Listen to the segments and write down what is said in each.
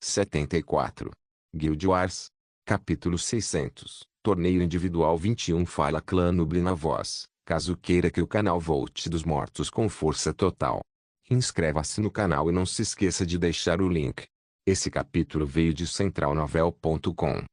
74. Guild Wars. Capítulo 600. Torneio Individual 21. Fala Clã Noob na voz, caso queira que o canal volte dos mortos com força total. Inscreva-se no canal e não se esqueça de deixar o link. Esse capítulo veio de centralnovel.com.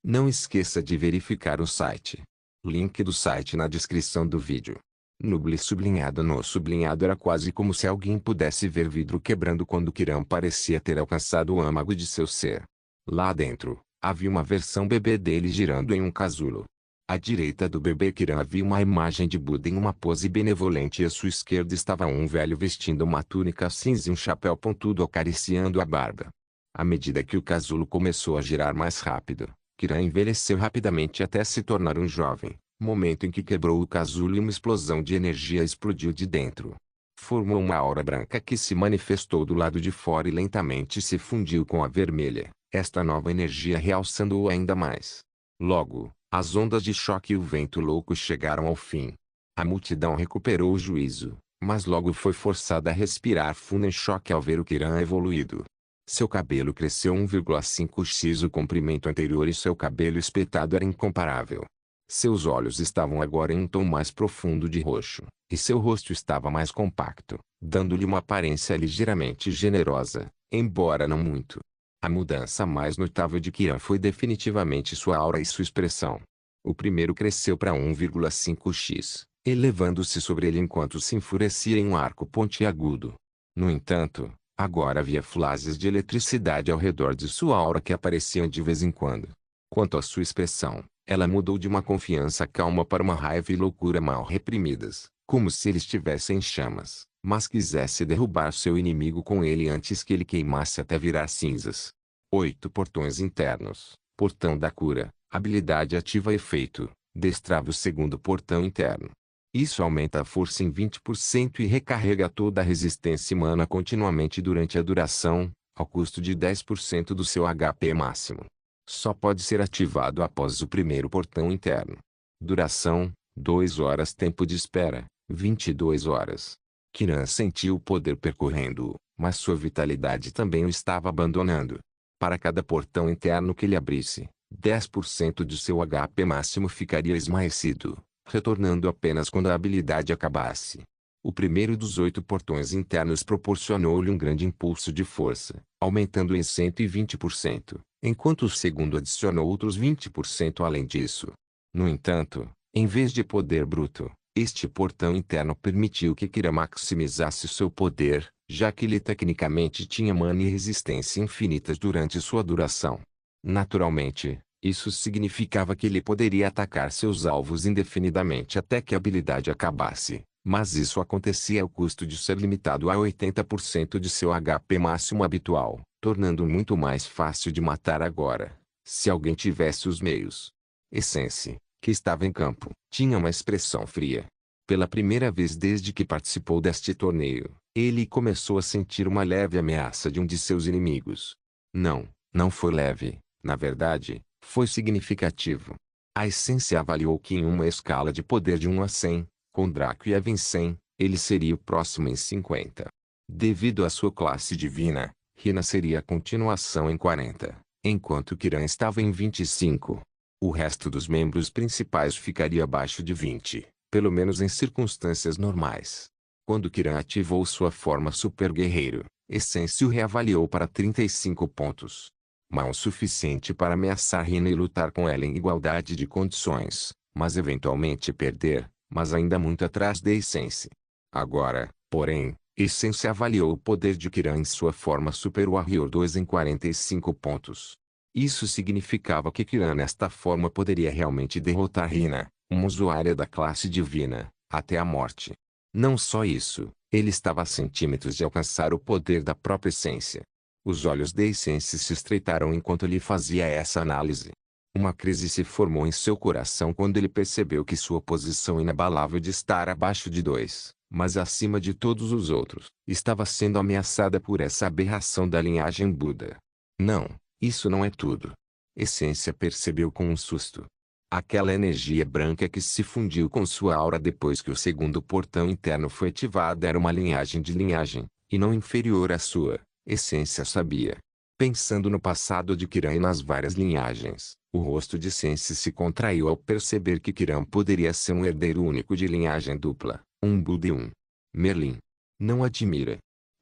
Não esqueça de verificar o site. Link do site na descrição do vídeo. Noob sublinhado no sublinhado era quase como se alguém pudesse ver vidro quebrando quando Kiran parecia ter alcançado o âmago de seu ser. Lá dentro, havia uma versão bebê dele girando em um casulo. À direita do bebê Kiran havia uma imagem de Buda em uma pose benevolente e à sua esquerda estava um velho vestindo uma túnica cinza e um chapéu pontudo acariciando a barba. À medida que o casulo começou a girar mais rápido, Kiran envelheceu rapidamente até se tornar um jovem, momento em que quebrou o casulo e uma explosão de energia explodiu de dentro. Formou uma aura branca que se manifestou do lado de fora e lentamente se fundiu com a vermelha, esta nova energia realçando-o ainda mais. Logo, as ondas de choque e o vento louco chegaram ao fim. A multidão recuperou o juízo, mas logo foi forçada a respirar fundo em choque ao ver o Kiran evoluído. Seu cabelo cresceu 1,5x o comprimento anterior e seu cabelo espetado era incomparável. Seus olhos estavam agora em um tom mais profundo de roxo, e seu rosto estava mais compacto, dando-lhe uma aparência ligeiramente generosa, embora não muito. A mudança mais notável de Kiran foi definitivamente sua aura e sua expressão. O primeiro cresceu para 1,5x, elevando-se sobre ele enquanto se enfurecia em um arco pontiagudo. No entanto, agora havia flashes de eletricidade ao redor de sua aura que apareciam de vez em quando. Quanto à sua expressão, ela mudou de uma confiança calma para uma raiva e loucura mal reprimidas, como se ele estivesse em chamas, mas quisesse derrubar seu inimigo com ele antes que ele queimasse até virar cinzas. 8 portões internos. Portão da cura. Habilidade ativa efeito. Destrava o segundo portão interno. Isso aumenta a força em 20% e recarrega toda a resistência mana continuamente durante a duração, ao custo de 10% do seu HP máximo. Só pode ser ativado após o primeiro portão interno. Duração: 2 horas. Tempo de espera: 22 horas. Kiran sentiu o poder percorrendo-o, mas sua vitalidade também o estava abandonando. Para cada portão interno que ele abrisse, 10% de seu HP máximo ficaria esmaecido, retornando apenas quando a habilidade acabasse. O primeiro dos 8 portões internos proporcionou-lhe um grande impulso de força, aumentando em 120%, enquanto o segundo adicionou outros 20% além disso. No entanto, em vez de poder bruto, este portão interno permitiu que Kiran maximizasse seu poder, já que ele tecnicamente tinha mana e resistência infinitas durante sua duração. Naturalmente, isso significava que ele poderia atacar seus alvos indefinidamente até que a habilidade acabasse, mas isso acontecia ao custo de ser limitado a 80% de seu HP máximo habitual, tornando muito mais fácil de matar agora, se alguém tivesse os meios. Essence, que estava em campo, tinha uma expressão fria. Pela primeira vez desde que participou deste torneio, ele começou a sentir uma leve ameaça de um de seus inimigos. Não foi leve, na verdade, foi significativo. A essência avaliou que em uma escala de poder de 1 a 100, com Draco e Eva em 100, ele seria o próximo em 50. Devido à sua classe divina, Rina seria a continuação em 40, enquanto Kiran estava em 25. O resto dos membros principais ficaria abaixo de 20, pelo menos em circunstâncias normais. Quando Kiran ativou sua forma super guerreiro, Essência o reavaliou para 35 pontos. Mal o suficiente para ameaçar Rina e lutar com ela em igualdade de condições, mas eventualmente perder, mas ainda muito atrás de Essence. Agora, porém, Essence avaliou o poder de Kiran em sua forma Super Warrior 2 em 45 pontos. Isso significava que Kiran nesta forma poderia realmente derrotar Rina, uma usuária da classe divina, até a morte. Não só isso, ele estava a centímetros de alcançar o poder da própria essência. Os olhos de Essence se estreitaram enquanto ele fazia essa análise. Uma crise se formou em seu coração quando ele percebeu que sua posição inabalável de estar abaixo de 2, mas acima de todos os outros, estava sendo ameaçada por essa aberração da linhagem Buda. Não, isso não é tudo. Essência percebeu com um susto. Aquela energia branca que se fundiu com sua aura depois que o segundo portão interno foi ativado era uma linhagem, e não inferior à sua. Essência sabia. Pensando no passado de Kiran e nas várias linhagens, o rosto de Sensei se contraiu ao perceber que Kiran poderia ser um herdeiro único de linhagem dupla, um Buda e um Merlin. Não admira.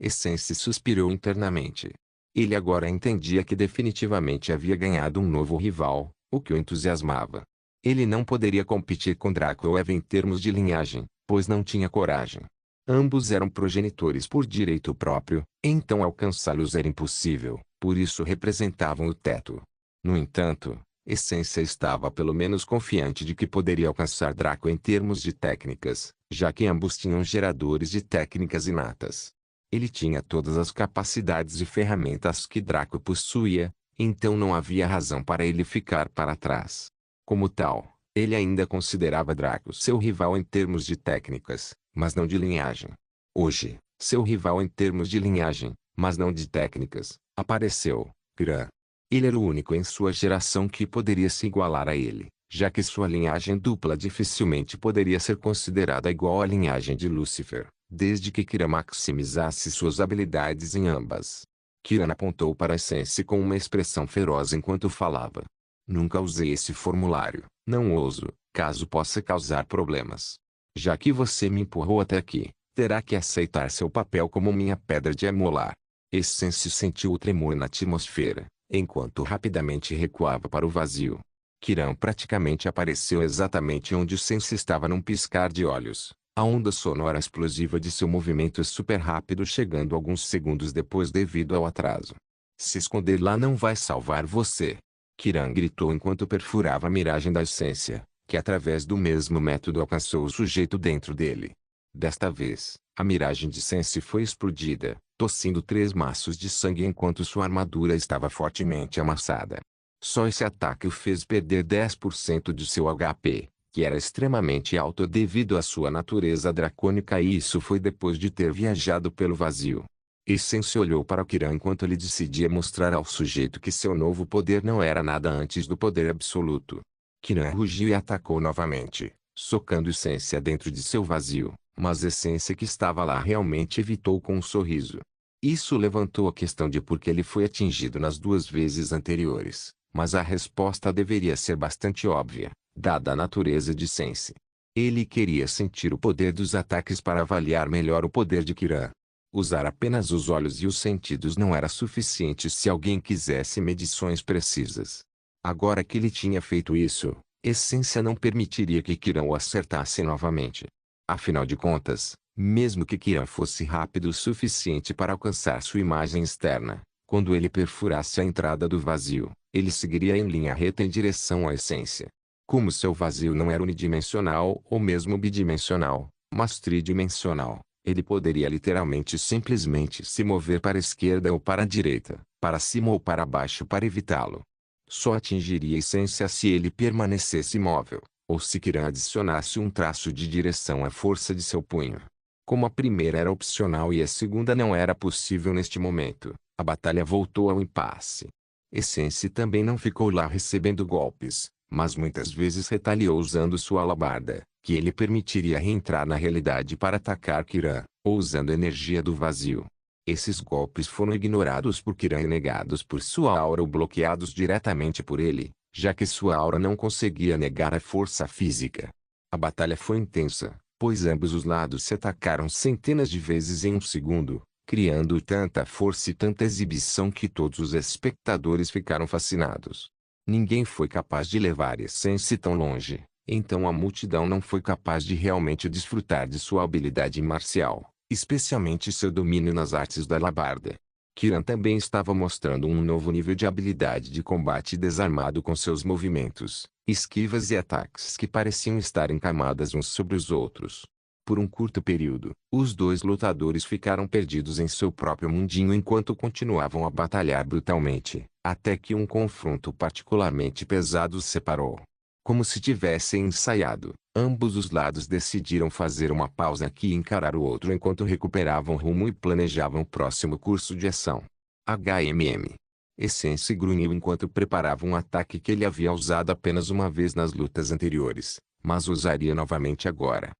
Sensei suspirou internamente. Ele agora entendia que definitivamente havia ganhado um novo rival, o que o entusiasmava. Ele não poderia competir com Draco ou Eva em termos de linhagem, pois não tinha coragem. Ambos eram progenitores por direito próprio, então alcançá-los era impossível, por isso representavam o teto. No entanto, Essência estava pelo menos confiante de que poderia alcançar Draco em termos de técnicas, já que ambos tinham geradores de técnicas inatas. Ele tinha todas as capacidades e ferramentas que Draco possuía, então não havia razão para ele ficar para trás. Como tal, ele ainda considerava Draco seu rival em termos de técnicas, mas não de linhagem. Hoje, seu rival em termos de linhagem, mas não de técnicas, apareceu, Kiran. Ele era o único em sua geração que poderia se igualar a ele, já que sua linhagem dupla dificilmente poderia ser considerada igual à linhagem de Lúcifer, desde que Kiran maximizasse suas habilidades em ambas. Kiran apontou para a Essência com uma expressão feroz enquanto falava. Nunca usei esse formulário, não ouso, caso possa causar problemas. Já que você me empurrou até aqui, terá que aceitar seu papel como minha pedra de amolar. Essência sentiu o tremor na atmosfera, enquanto rapidamente recuava para o vazio. Kiran praticamente apareceu exatamente onde Sensei estava num piscar de olhos, a onda sonora explosiva de seu movimento super rápido chegando alguns segundos depois devido ao atraso. Se esconder lá não vai salvar você. Kiran gritou enquanto perfurava a miragem da essência, que através do mesmo método alcançou o sujeito dentro dele. Desta vez, a miragem de Sensei foi explodida, tossindo 3 maços de sangue enquanto sua armadura estava fortemente amassada. Só esse ataque o fez perder 10% de seu HP, que era extremamente alto devido à sua natureza dracônica e isso foi depois de ter viajado pelo vazio. Essência olhou para Kiran enquanto ele decidia mostrar ao sujeito que seu novo poder não era nada antes do poder absoluto. Kiran rugiu e atacou novamente, socando Essência dentro de seu vazio, mas Essência que estava lá realmente evitou com um sorriso. Isso levantou a questão de por que ele foi atingido nas 2 vezes anteriores, mas a resposta deveria ser bastante óbvia, dada a natureza de Sensei. Ele queria sentir o poder dos ataques para avaliar melhor o poder de Kiran. Usar apenas os olhos e os sentidos não era suficiente se alguém quisesse medições precisas. Agora que ele tinha feito isso, Essência não permitiria que Kiran o acertasse novamente. Afinal de contas, mesmo que Kiran fosse rápido o suficiente para alcançar sua imagem externa, quando ele perfurasse a entrada do vazio, ele seguiria em linha reta em direção à essência. Como seu vazio não era unidimensional ou mesmo bidimensional, mas tridimensional, ele poderia literalmente simplesmente se mover para a esquerda ou para a direita, para cima ou para baixo para evitá-lo. Só atingiria a essência se ele permanecesse imóvel, ou se Kiran adicionasse um traço de direção à força de seu punho. Como a primeira era opcional e a segunda não era possível neste momento, a batalha voltou ao impasse. Essência também não ficou lá recebendo golpes, mas muitas vezes retaliou usando sua alabarda, que ele permitiria reentrar na realidade para atacar Kiran, ou usando a energia do vazio. Esses golpes foram ignorados por Kiran e negados por sua aura ou bloqueados diretamente por ele, já que sua aura não conseguia negar a força física. A batalha foi intensa, pois ambos os lados se atacaram centenas de vezes em um segundo, criando tanta força e tanta exibição que todos os espectadores ficaram fascinados. Ninguém foi capaz de levar a essência tão longe, então a multidão não foi capaz de realmente desfrutar de sua habilidade marcial, especialmente seu domínio nas artes da alabarda. Kiran também estava mostrando um novo nível de habilidade de combate desarmado com seus movimentos, esquivas e ataques que pareciam estar em camadas uns sobre os outros. Por um curto período, os 2 lutadores ficaram perdidos em seu próprio mundinho enquanto continuavam a batalhar brutalmente, até que um confronto particularmente pesado os separou. Como se tivessem ensaiado, ambos os lados decidiram fazer uma pausa aqui e encarar o outro enquanto recuperavam rumo e planejavam o próximo curso de ação. HMM. Essência grunhiu enquanto preparava um ataque que ele havia usado apenas uma vez nas lutas anteriores, mas usaria novamente agora.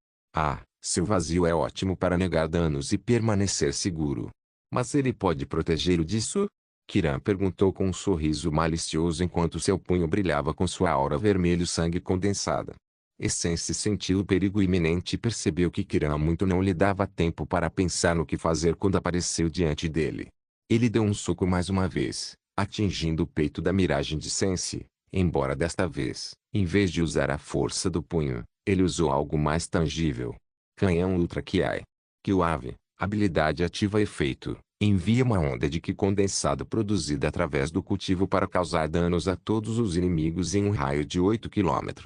Seu vazio é ótimo para negar danos e permanecer seguro. Mas ele pode protegê-lo disso? Kiran perguntou com um sorriso malicioso enquanto seu punho brilhava com sua aura vermelho-sangue condensada. Essence sentiu o perigo iminente e percebeu que Kiran muito não lhe dava tempo para pensar no que fazer quando apareceu diante dele. Ele deu um soco mais uma vez, atingindo o peito da miragem de Sense, embora desta vez, em vez de usar a força do punho, ele usou algo mais tangível. Canhão Ultra Ki. Kiwave, habilidade ativa efeito, envia uma onda de Ki condensado produzida através do cultivo para causar danos a todos os inimigos em um raio de 8 km.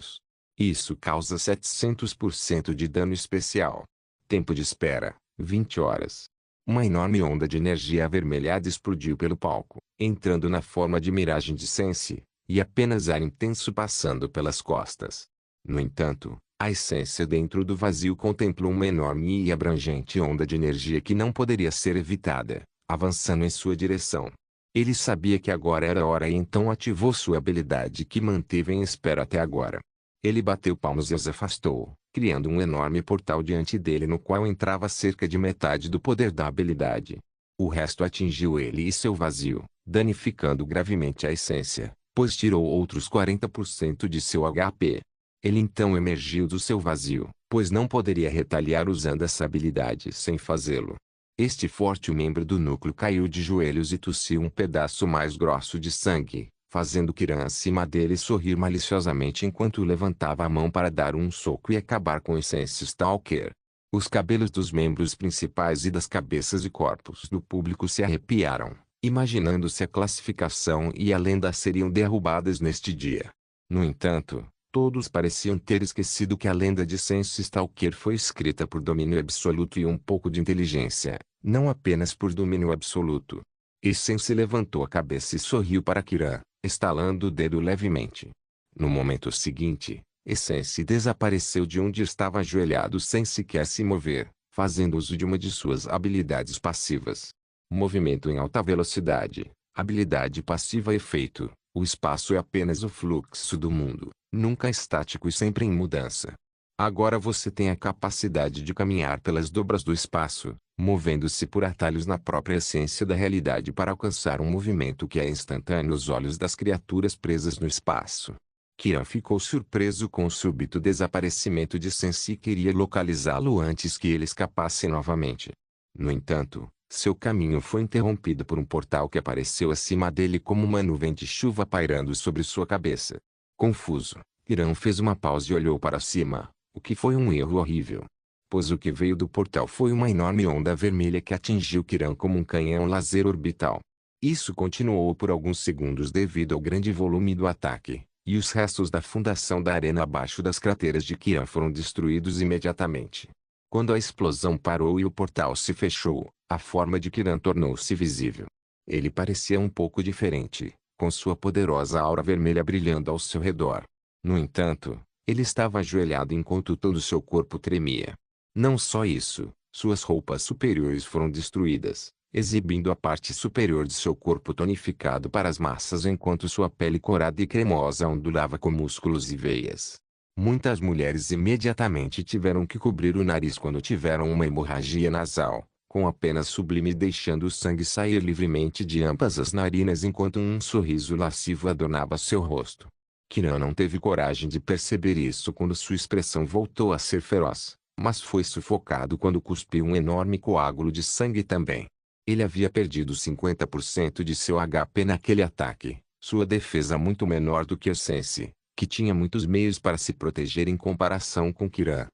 Isso causa 700% de dano especial. Tempo de espera, 20 horas. Uma enorme onda de energia avermelhada explodiu pelo palco, entrando na forma de miragem de Sense, e apenas ar intenso passando pelas costas. No entanto, a essência dentro do vazio contemplou uma enorme e abrangente onda de energia que não poderia ser evitada, avançando em sua direção. Ele sabia que agora era a hora e então ativou sua habilidade que manteve em espera até agora. Ele bateu palmas e os afastou, criando um enorme portal diante dele no qual entrava cerca de metade do poder da habilidade. O resto atingiu ele e seu vazio, danificando gravemente a essência, pois tirou outros 40% de seu HP. Ele então emergiu do seu vazio, pois não poderia retaliar usando essa habilidade sem fazê-lo. Este forte membro do núcleo caiu de joelhos e tossiu um pedaço mais grosso de sangue, fazendo Kiran acima dele sorrir maliciosamente enquanto levantava a mão para dar um soco e acabar com Essence Stalker. Os cabelos dos membros principais e das cabeças e corpos do público se arrepiaram, imaginando se a classificação e a lenda seriam derrubadas neste dia. No entanto, todos pareciam ter esquecido que a lenda de Essence Stalker foi escrita por domínio absoluto e um pouco de inteligência, não apenas por domínio absoluto. Essence levantou a cabeça e sorriu para Kiran, estalando o dedo levemente. No momento seguinte, Essence desapareceu de onde estava ajoelhado sem sequer se mover, fazendo uso de uma de suas habilidades passivas. Movimento em alta velocidade, habilidade passiva efeito. O espaço é apenas o fluxo do mundo, nunca estático e sempre em mudança. Agora você tem a capacidade de caminhar pelas dobras do espaço, movendo-se por atalhos na própria essência da realidade para alcançar um movimento que é instantâneo aos olhos das criaturas presas no espaço. Kiran ficou surpreso com o súbito desaparecimento de Sense e queria localizá-lo antes que ele escapasse novamente. No entanto, seu caminho foi interrompido por um portal que apareceu acima dele como uma nuvem de chuva pairando sobre sua cabeça. Confuso, Kiran fez uma pausa e olhou para cima, o que foi um erro horrível. Pois o que veio do portal foi uma enorme onda vermelha que atingiu Kiran como um canhão laser orbital. Isso continuou por alguns segundos devido ao grande volume do ataque, e os restos da fundação da arena abaixo das crateras de Kiran foram destruídos imediatamente. Quando a explosão parou e o portal se fechou, a forma de Kiran tornou-se visível. Ele parecia um pouco diferente, com sua poderosa aura vermelha brilhando ao seu redor. No entanto, ele estava ajoelhado enquanto todo seu corpo tremia. Não só isso, suas roupas superiores foram destruídas, exibindo a parte superior de seu corpo tonificado para as massas enquanto sua pele corada e cremosa ondulava com músculos e veias. Muitas mulheres imediatamente tiveram que cobrir o nariz quando tiveram uma hemorragia nasal, com apenas sublime deixando o sangue sair livremente de ambas as narinas enquanto um sorriso lascivo adornava seu rosto. Kiran não teve coragem de perceber isso quando sua expressão voltou a ser feroz, mas foi sufocado quando cuspiu um enorme coágulo de sangue também. Ele havia perdido 50% de seu HP naquele ataque, sua defesa muito menor do que a Sense, que tinha muitos meios para se proteger em comparação com Kiran.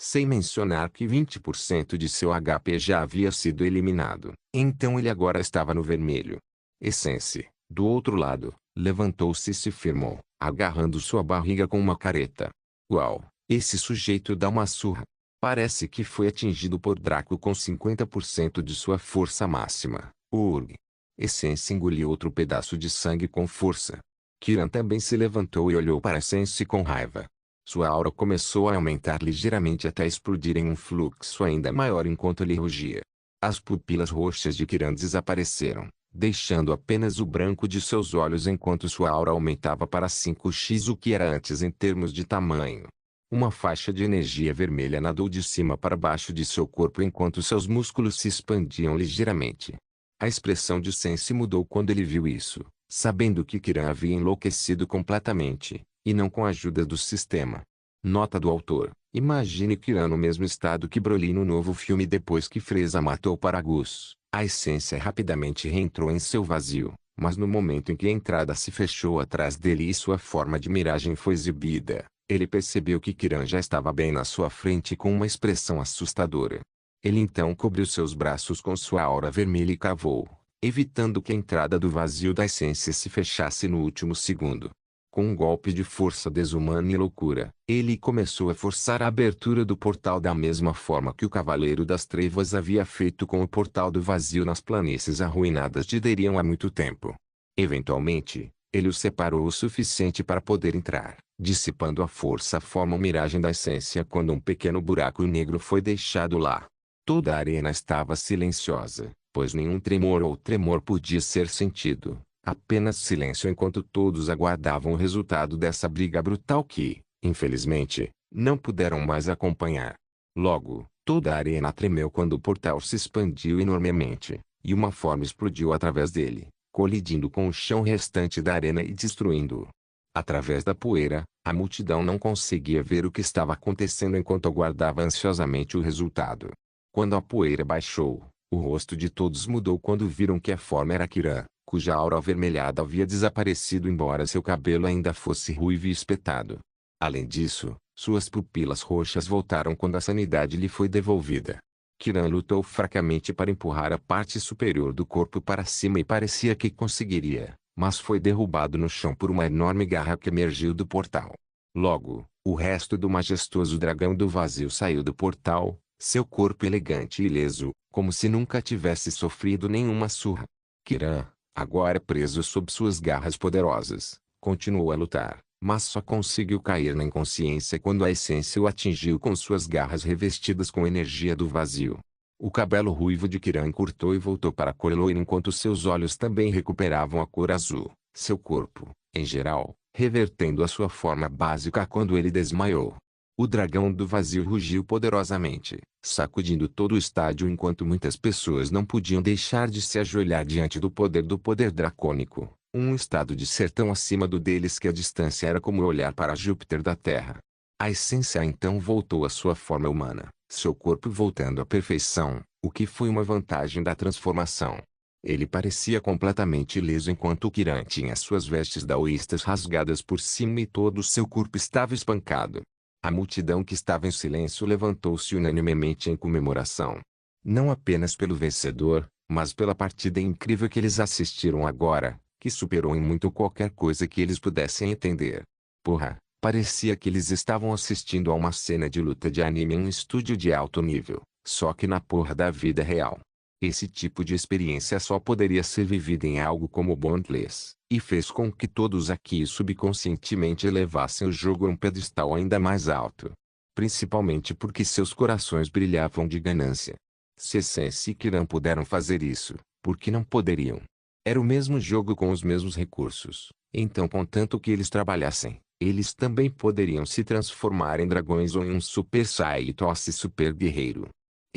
Sem mencionar que 20% de seu HP já havia sido eliminado, então ele agora estava no vermelho. Essence, do outro lado, levantou-se e se firmou, agarrando sua barriga com uma careta. Uau, esse sujeito dá uma surra. Parece que foi atingido por Draco com 50% de sua força máxima. Urg. Essence engoliu outro pedaço de sangue com força. Kiran também se levantou e olhou para Essence com raiva. Sua aura começou a aumentar ligeiramente até explodir em um fluxo ainda maior enquanto ele rugia. As pupilas roxas de Kiran desapareceram, deixando apenas o branco de seus olhos enquanto sua aura aumentava para 5x o que era antes em termos de tamanho. Uma faixa de energia vermelha nadou de cima para baixo de seu corpo enquanto seus músculos se expandiam ligeiramente. A expressão de Sensei mudou quando ele viu isso, sabendo que Kiran havia enlouquecido completamente, e não com a ajuda do sistema. Nota do autor: imagine Kiran no mesmo estado que Broly no novo filme depois que Frieza matou Paragus. A essência rapidamente reentrou em seu vazio, mas no momento em que a entrada se fechou atrás dele e sua forma de miragem foi exibida, ele percebeu que Kiran já estava bem na sua frente com uma expressão assustadora. Ele então cobriu seus braços com sua aura vermelha e cravou, evitando que a entrada do vazio da essência se fechasse no último segundo. Com um golpe de força desumana e loucura, ele começou a forçar a abertura do portal da mesma forma que o Cavaleiro das Trevas havia feito com o portal do vazio nas planícies arruinadas de Derion há muito tempo. Eventualmente, ele o separou o suficiente para poder entrar, dissipando a força forma miragem da essência quando um pequeno buraco negro foi deixado lá. Toda a arena estava silenciosa, pois nenhum tremor ou tremor podia ser sentido. Apenas silêncio enquanto todos aguardavam o resultado dessa briga brutal que, infelizmente, não puderam mais acompanhar. Logo, toda a arena tremeu quando o portal se expandiu enormemente, e uma forma explodiu através dele, colidindo com o chão restante da arena e destruindo-o. Através da poeira, a multidão não conseguia ver o que estava acontecendo enquanto aguardava ansiosamente o resultado. Quando a poeira baixou, o rosto de todos mudou quando viram que a forma era Kiran, cuja aura avermelhada havia desaparecido embora seu cabelo ainda fosse ruivo e espetado. Além disso, suas pupilas roxas voltaram quando a sanidade lhe foi devolvida. Kiran lutou fracamente para empurrar a parte superior do corpo para cima e parecia que conseguiria, mas foi derrubado no chão por uma enorme garra que emergiu do portal. Logo, o resto do majestoso dragão do vazio saiu do portal, seu corpo elegante e ileso, como se nunca tivesse sofrido nenhuma surra. Kiran, agora preso sob suas garras poderosas, continuou a lutar, mas só conseguiu cair na inconsciência quando a essência o atingiu com suas garras revestidas com energia do vazio. O cabelo ruivo de Kiran encurtou e voltou para a cor loira enquanto seus olhos também recuperavam a cor azul, seu corpo, em geral, revertendo a sua forma básica quando ele desmaiou. O dragão do vazio rugiu poderosamente, sacudindo todo o estádio enquanto muitas pessoas não podiam deixar de se ajoelhar diante do poder dracônico, um estado de ser tão acima do deles que a distância era como olhar para Júpiter da Terra. A essência então voltou à sua forma humana, seu corpo voltando à perfeição, o que foi uma vantagem da transformação. Ele parecia completamente ileso enquanto Kiran tinha suas vestes daoístas rasgadas por cima e todo o seu corpo estava espancado. A multidão que estava em silêncio levantou-se unanimemente em comemoração. Não apenas pelo vencedor, mas pela partida incrível que eles assistiram agora, que superou em muito qualquer coisa que eles pudessem entender. Porra, parecia que eles estavam assistindo a uma cena de luta de anime em um estúdio de alto nível, só que na porra da vida real. Esse tipo de experiência só poderia ser vivida em algo como Bondless, e fez com que todos aqui subconscientemente elevassem o jogo a um pedestal ainda mais alto. Principalmente porque seus corações brilhavam de ganância. Se Sensei e Kiran puderam fazer isso, por que não poderiam? Era o mesmo jogo com os mesmos recursos, então contanto que eles trabalhassem, eles também poderiam se transformar em dragões ou em um Super Saiyajin super guerreiro.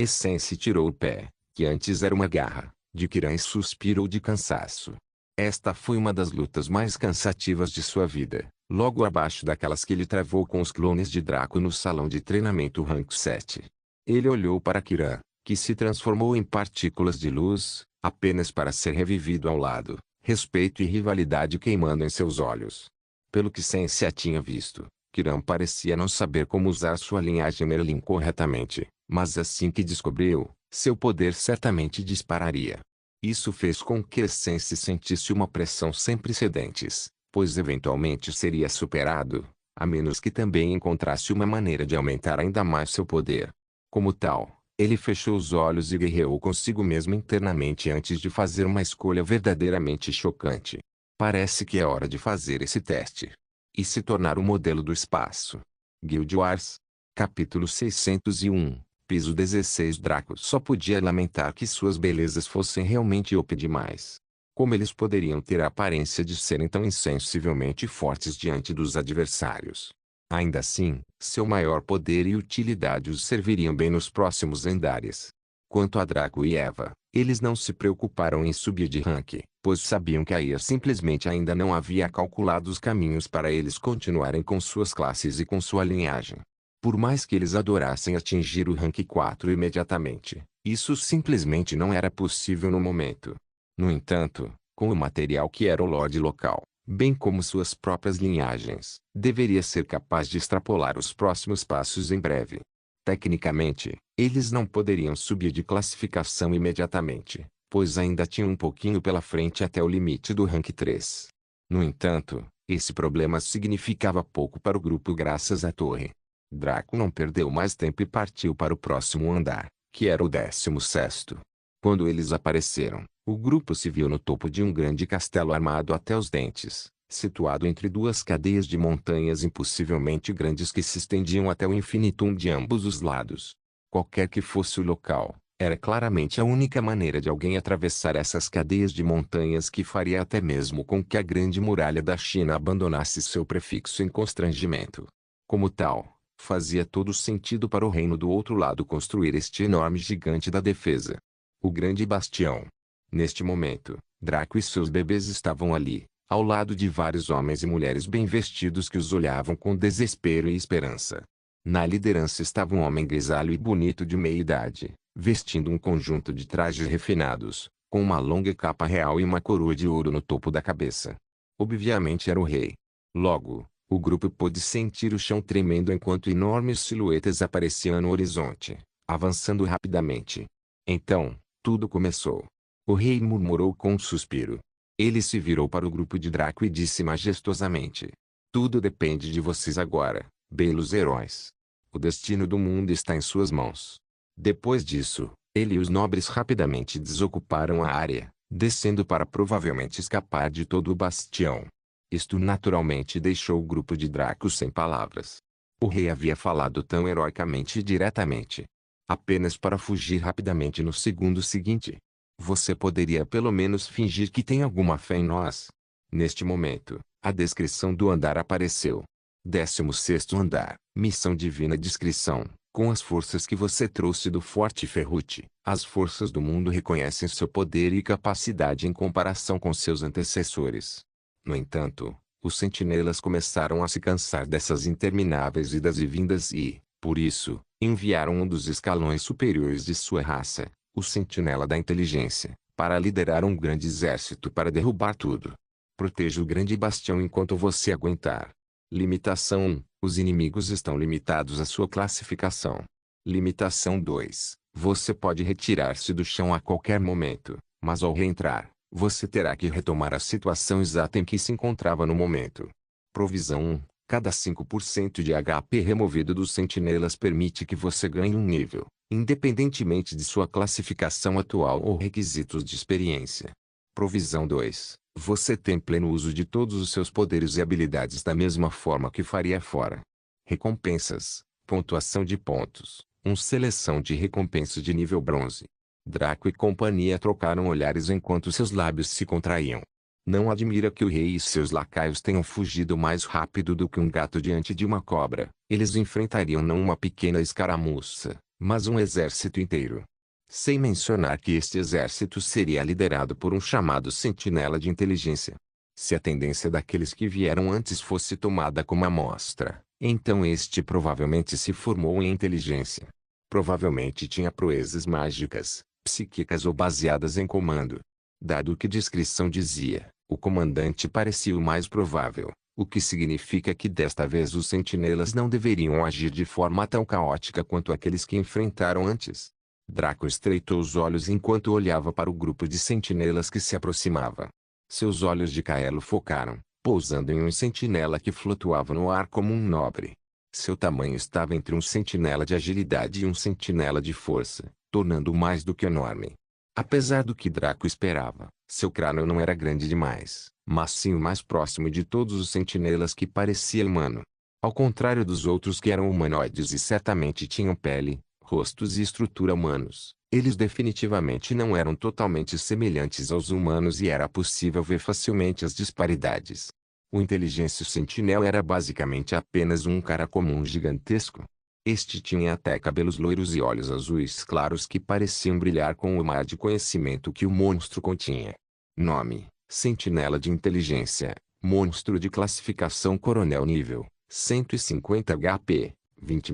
Sensei tirou o pé, que antes era uma garra, de Kiran e suspirou de cansaço. Esta foi uma das lutas mais cansativas de sua vida, logo abaixo daquelas que ele travou com os clones de Draco no salão de treinamento Rank 7. Ele olhou para Kiran, que se transformou em partículas de luz, apenas para ser revivido ao lado, respeito e rivalidade queimando em seus olhos. Pelo que Sensei tinha visto, Kiran parecia não saber como usar sua linhagem Merlin corretamente, mas assim que descobriu, seu poder certamente dispararia. Isso fez com que Sensei sentisse uma pressão sem precedentes, pois eventualmente seria superado, a menos que também encontrasse uma maneira de aumentar ainda mais seu poder. Como tal, ele fechou os olhos e guerreou consigo mesmo internamente antes de fazer uma escolha verdadeiramente chocante. Parece que é hora de fazer esse teste. E se tornar o modelo do espaço. Guild Wars. Capítulo 601. Piso 16. Draco só podia lamentar que suas belezas fossem realmente OP demais. Como eles poderiam ter a aparência de serem tão insensivelmente fortes diante dos adversários? Ainda assim, seu maior poder e utilidade os serviriam bem nos próximos lendários. Quanto a Draco e Eva, eles não se preocuparam em subir de rank, pois sabiam que a IA simplesmente ainda não havia calculado os caminhos para eles continuarem com suas classes e com sua linhagem. Por mais que eles adorassem atingir o rank 4 imediatamente, isso simplesmente não era possível no momento. No entanto, com o material que era o Lorde local, bem como suas próprias linhagens, deveria ser capaz de extrapolar os próximos passos em breve. Tecnicamente, eles não poderiam subir de classificação imediatamente, pois ainda tinham um pouquinho pela frente até o limite do rank 3. No entanto, esse problema significava pouco para o grupo graças à torre. Draco não perdeu mais tempo e partiu para o próximo andar, que era o 16º. Quando eles apareceram, o grupo se viu no topo de um grande castelo armado até os dentes, situado entre duas cadeias de montanhas impossivelmente grandes que se estendiam até o infinitum de ambos os lados. Qualquer que fosse o local, era claramente a única maneira de alguém atravessar essas cadeias de montanhas que faria até mesmo com que a grande muralha da China abandonasse seu prefixo em constrangimento. Como tal, fazia todo sentido para o reino do outro lado construir este enorme gigante da defesa. O grande bastião. Neste momento, Draco e seus bebês estavam ali, ao lado de vários homens e mulheres bem vestidos que os olhavam com desespero e esperança. Na liderança estava um homem grisalho e bonito de meia-idade, vestindo um conjunto de trajes refinados, com uma longa capa real e uma coroa de ouro no topo da cabeça. Obviamente era o rei. Logo, o grupo pôde sentir o chão tremendo enquanto enormes silhuetas apareciam no horizonte, avançando rapidamente. Então, tudo começou. O rei murmurou com um suspiro. Ele se virou para o grupo de Draco e disse majestosamente: "Tudo depende de vocês agora, belos heróis. O destino do mundo está em suas mãos." Depois disso, ele e os nobres rapidamente desocuparam a área, descendo para provavelmente escapar de todo o bastião. Isto naturalmente deixou o grupo de Draco sem palavras. O rei havia falado tão heroicamente e diretamente, apenas para fugir rapidamente no segundo seguinte. Você poderia pelo menos fingir que tem alguma fé em nós. Neste momento, a descrição do andar apareceu. 16º andar, missão divina. Descrição: com as forças que você trouxe do Forte Ferruti, as forças do mundo reconhecem seu poder e capacidade em comparação com seus antecessores. No entanto, os sentinelas começaram a se cansar dessas intermináveis idas e vindas e, por isso, enviaram um dos escalões superiores de sua raça, o Sentinela da Inteligência, para liderar um grande exército para derrubar tudo. Proteja o grande bastião enquanto você aguentar. Limitação 1. Os inimigos estão limitados à sua classificação. Limitação 2. Você pode retirar-se do chão a qualquer momento, mas ao reentrar, você terá que retomar a situação exata em que se encontrava no momento. Provisão 1. Cada 5% de HP removido dos sentinelas permite que você ganhe um nível, independentemente de sua classificação atual ou requisitos de experiência. Provisão 2. Você tem pleno uso de todos os seus poderes e habilidades da mesma forma que faria fora. Recompensas. Pontuação de pontos. Seleção de recompensas de nível bronze. Draco e companhia trocaram olhares enquanto seus lábios se contraíam. Não admira que o rei e seus lacaios tenham fugido mais rápido do que um gato diante de uma cobra. Eles enfrentariam não uma pequena escaramuça, mas um exército inteiro. Sem mencionar que este exército seria liderado por um chamado Sentinela de Inteligência. Se a tendência daqueles que vieram antes fosse tomada como amostra, então este provavelmente se formou em inteligência. Provavelmente tinha proezas mágicas, psíquicas ou baseadas em comando. Dado o que a descrição dizia, o comandante parecia o mais provável, o que significa que desta vez os sentinelas não deveriam agir de forma tão caótica quanto aqueles que enfrentaram antes. Draco estreitou os olhos enquanto olhava para o grupo de sentinelas que se aproximava. Seus olhos de Kaelo focaram, pousando em um sentinela que flutuava no ar como um nobre. Seu tamanho estava entre um sentinela de agilidade e um sentinela de força, tornando-o mais do que enorme. Apesar do que Draco esperava, seu crânio não era grande demais, mas sim o mais próximo de todos os sentinelas que parecia humano. Ao contrário dos outros que eram humanoides e certamente tinham pele, rostos e estrutura humanos, eles definitivamente não eram totalmente semelhantes aos humanos e era possível ver facilmente as disparidades. O inteligência sentinela era basicamente apenas um cara comum gigantesco. Este tinha até cabelos loiros e olhos azuis claros que pareciam brilhar com o mar de conhecimento que o monstro continha. Nome: Sentinela de Inteligência. Monstro de classificação Coronel nível 150 HP. 20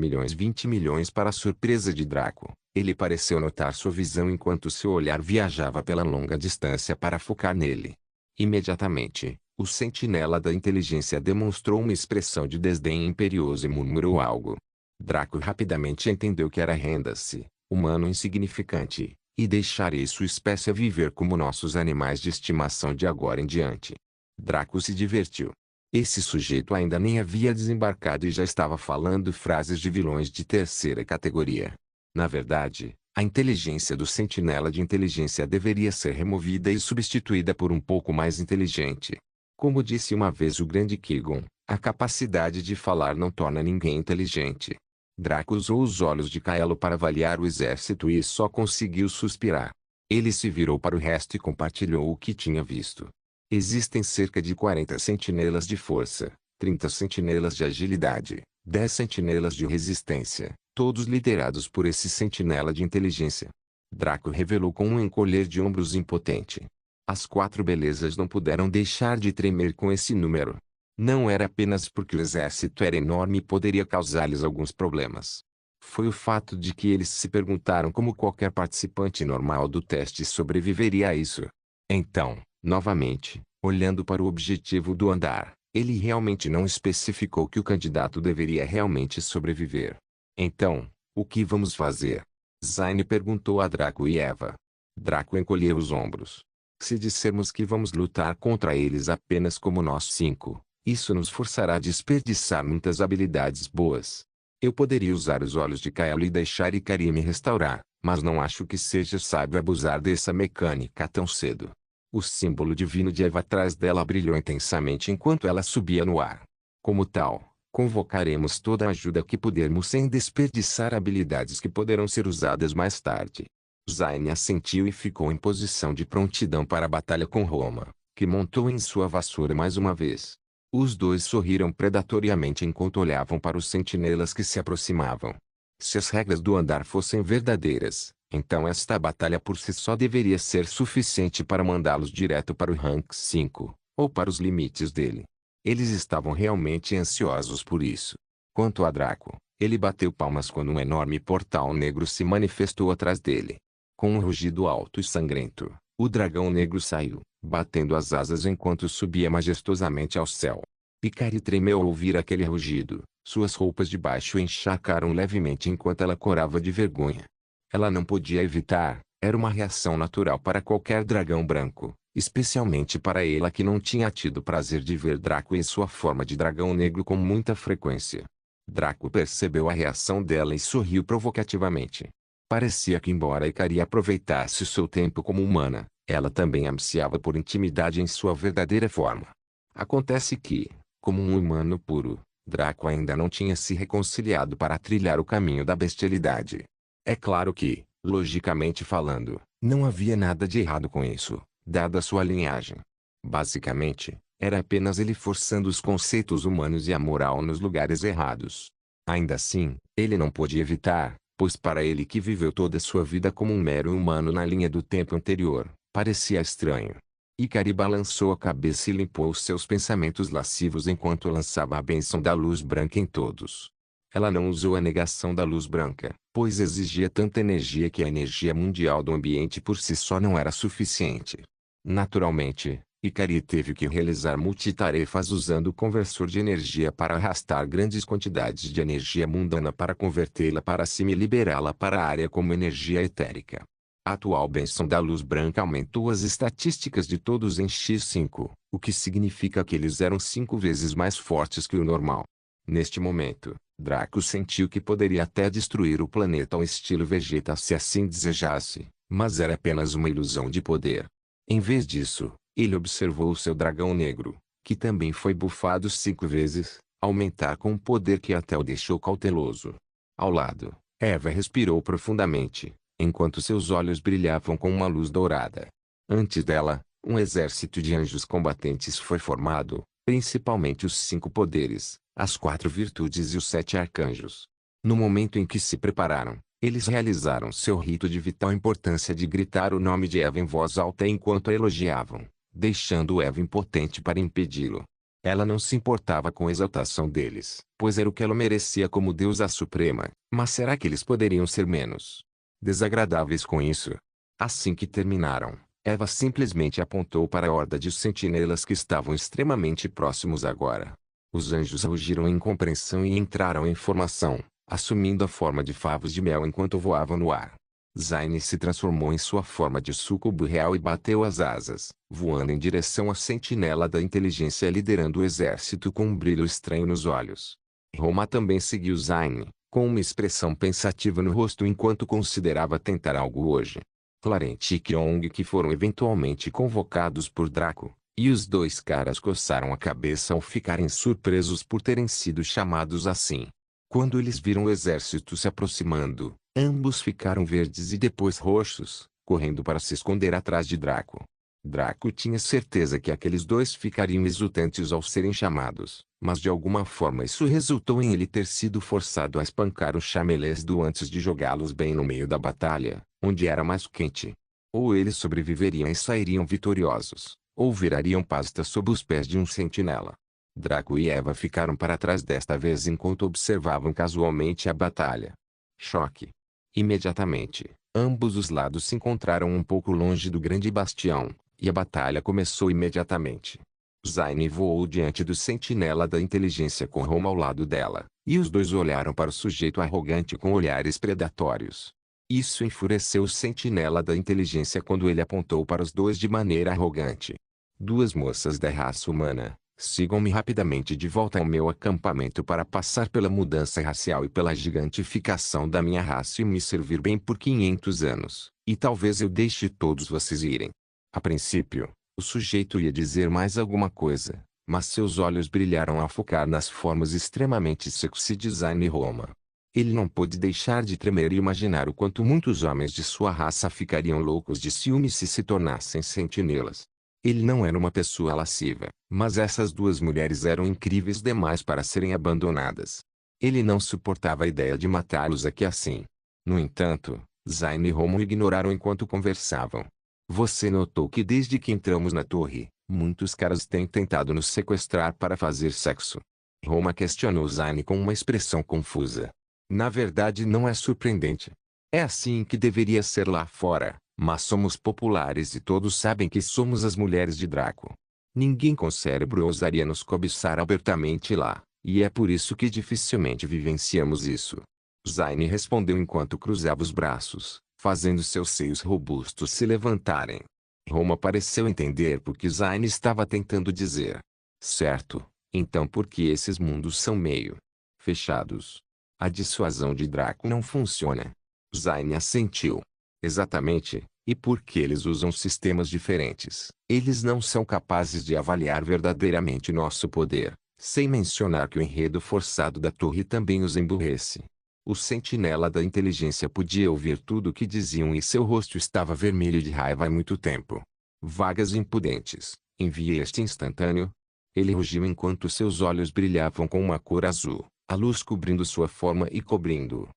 milhões para surpresa de Draco. Ele pareceu notar sua visão enquanto seu olhar viajava pela longa distância para focar nele. Imediatamente, o sentinela da inteligência demonstrou uma expressão de desdém imperioso e murmurou algo. Draco rapidamente entendeu que era renda-se, humano insignificante, e deixarei sua espécie viver como nossos animais de estimação de agora em diante. Draco se divertiu. Esse sujeito ainda nem havia desembarcado e já estava falando frases de vilões de terceira categoria. Na verdade, a inteligência do sentinela de inteligência deveria ser removida e substituída por um pouco mais inteligente. Como disse uma vez o grande Kigon, a capacidade de falar não torna ninguém inteligente. Draco usou os olhos de Kaelo para avaliar o exército e só conseguiu suspirar. Ele se virou para o resto e compartilhou o que tinha visto. Existem cerca de 40 sentinelas de força, 30 sentinelas de agilidade, 10 sentinelas de resistência, todos liderados por esse sentinela de inteligência. Draco revelou com um encolher de ombros impotente. As 4 belezas não puderam deixar de tremer com esse número. Não era apenas porque o exército era enorme e poderia causar-lhes alguns problemas. Foi o fato de que eles se perguntaram como qualquer participante normal do teste sobreviveria a isso. Então, novamente, olhando para o objetivo do andar, ele realmente não especificou que o candidato deveria realmente sobreviver. Então, o que vamos fazer? Zayn perguntou a Draco e Eva. Draco encolheu os ombros. Se dissermos que vamos lutar contra eles apenas como nós 5, isso nos forçará a desperdiçar muitas habilidades boas. Eu poderia usar os olhos de Kaelo e deixar Ikari me restaurar, mas não acho que seja sábio abusar dessa mecânica tão cedo. O símbolo divino de Eva atrás dela brilhou intensamente enquanto ela subia no ar. Como tal, convocaremos toda a ajuda que pudermos sem desperdiçar habilidades que poderão ser usadas mais tarde. Zayn assentiu e ficou em posição de prontidão para a batalha com Roma, que montou em sua vassoura mais uma vez. Os dois sorriram predatoriamente enquanto olhavam para os sentinelas que se aproximavam. Se as regras do andar fossem verdadeiras, então esta batalha por si só deveria ser suficiente para mandá-los direto para o rank 5, ou para os limites dele. Eles estavam realmente ansiosos por isso. Quanto a Draco, ele bateu palmas quando um enorme portal negro se manifestou atrás dele. Com um rugido alto e sangrento, o dragão negro saiu, batendo as asas enquanto subia majestosamente ao céu. Ikari tremeu ao ouvir aquele rugido. Suas roupas de baixo encharcaram levemente enquanto ela corava de vergonha. Ela não podia evitar, era uma reação natural para qualquer dragão branco, especialmente para ela que não tinha tido prazer de ver Draco em sua forma de dragão negro com muita frequência. Draco percebeu a reação dela e sorriu provocativamente. Parecia que embora Ikari aproveitasse seu tempo como humana, ela também ansiava por intimidade em sua verdadeira forma. Acontece que, como um humano puro, Draco ainda não tinha se reconciliado para trilhar o caminho da bestialidade. É claro que, logicamente falando, não havia nada de errado com isso, dada sua linhagem. Basicamente, era apenas ele forçando os conceitos humanos e a moral nos lugares errados. Ainda assim, ele não pôde evitar, pois para ele que viveu toda sua vida como um mero humano na linha do tempo anterior, parecia estranho. Ikari balançou a cabeça e limpou os seus pensamentos lascivos enquanto lançava a bênção da luz branca em todos. Ela não usou a negação da luz branca, pois exigia tanta energia que a energia mundial do ambiente por si só não era suficiente. Naturalmente, Ikari teve que realizar multitarefas usando o conversor de energia para arrastar grandes quantidades de energia mundana para convertê-la para cima e liberá-la para a área como energia etérica. A atual bênção da luz branca aumentou as estatísticas de todos em X5, o que significa que eles eram 5 vezes mais fortes que o normal. Neste momento, Draco sentiu que poderia até destruir o planeta ao estilo Vegeta se assim desejasse, mas era apenas uma ilusão de poder. Em vez disso, ele observou o seu dragão negro, que também foi bufado 5 vezes, aumentar com um poder que até o deixou cauteloso. Ao lado, Eva respirou profundamente, enquanto seus olhos brilhavam com uma luz dourada. Antes dela, um exército de anjos combatentes foi formado, principalmente os 5 poderes, as 4 virtudes e os 7 arcanjos. No momento em que se prepararam, eles realizaram seu rito de vital importância de gritar o nome de Eva em voz alta enquanto a elogiavam, deixando Eva impotente para impedi-lo. Ela não se importava com a exaltação deles, pois era o que ela merecia como deusa suprema, mas será que eles poderiam ser menos desagradáveis com isso? Assim que terminaram, Eva simplesmente apontou para a horda de sentinelas que estavam extremamente próximos agora. Os anjos rugiram em compreensão e entraram em formação, assumindo a forma de favos de mel enquanto voavam no ar. Zayn se transformou em sua forma de súcubo real e bateu as asas, voando em direção à sentinela da inteligência liderando o exército com um brilho estranho nos olhos. Roma também seguiu Zayn, com uma expressão pensativa no rosto enquanto considerava tentar algo hoje. Clarente e Kyong que foram eventualmente convocados por Draco, e os dois caras coçaram a cabeça ao ficarem surpresos por terem sido chamados assim. Quando eles viram o exército se aproximando, ambos ficaram verdes e depois roxos, correndo para se esconder atrás de Draco. Draco tinha certeza que aqueles dois ficariam exultantes ao serem chamados, mas de alguma forma isso resultou em ele ter sido forçado a espancar os chamelês do antes de jogá-los bem no meio da batalha, onde era mais quente. Ou eles sobreviveriam e sairiam vitoriosos, ou virariam pasta sob os pés de um sentinela. Draco e Eva ficaram para trás desta vez enquanto observavam casualmente a batalha. Choque. Imediatamente, ambos os lados se encontraram um pouco longe do grande bastião, e a batalha começou imediatamente. Zayn voou diante do sentinela da inteligência com Roma ao lado dela, e os dois olharam para o sujeito arrogante com olhares predatórios. Isso enfureceu o sentinela da inteligência quando ele apontou para os dois de maneira arrogante. Duas moças da raça humana, sigam-me rapidamente de volta ao meu acampamento para passar pela mudança racial e pela gigantificação da minha raça e me servir bem por 500 anos, e talvez eu deixe todos vocês irem. A princípio, o sujeito ia dizer mais alguma coisa, mas seus olhos brilharam ao focar nas formas extremamente sexy de Zayn e Roma. Ele não pôde deixar de tremer e imaginar o quanto muitos homens de sua raça ficariam loucos de ciúme se tornassem sentinelas. Ele não era uma pessoa lasciva, mas essas duas mulheres eram incríveis demais para serem abandonadas. Ele não suportava a ideia de matá-los aqui assim. No entanto, Zayn e Roma o ignoraram enquanto conversavam. Você notou que desde que entramos na torre, muitos caras têm tentado nos sequestrar para fazer sexo? Roma questionou Zayn com uma expressão confusa. Na verdade não é surpreendente. É assim que deveria ser lá fora. Mas somos populares e todos sabem que somos as mulheres de Draco. Ninguém com cérebro ousaria nos cobiçar abertamente lá, e é por isso que dificilmente vivenciamos isso. Zayn respondeu enquanto cruzava os braços, fazendo seus seios robustos se levantarem. Roma pareceu entender por que Zayn estava tentando dizer. Certo, então por que esses mundos são meio fechados? A dissuasão de Draco não funciona. Zayn assentiu. Exatamente, e porque eles usam sistemas diferentes, eles não são capazes de avaliar verdadeiramente nosso poder, sem mencionar que o enredo forçado da torre também os emburrece. O sentinela da inteligência podia ouvir tudo o que diziam e seu rosto estava vermelho de raiva há muito tempo. Vagas impudentes, envie este instantâneo. Ele rugiu enquanto seus olhos brilhavam com uma cor azul, a luz cobrindo sua forma e cobrindo-o.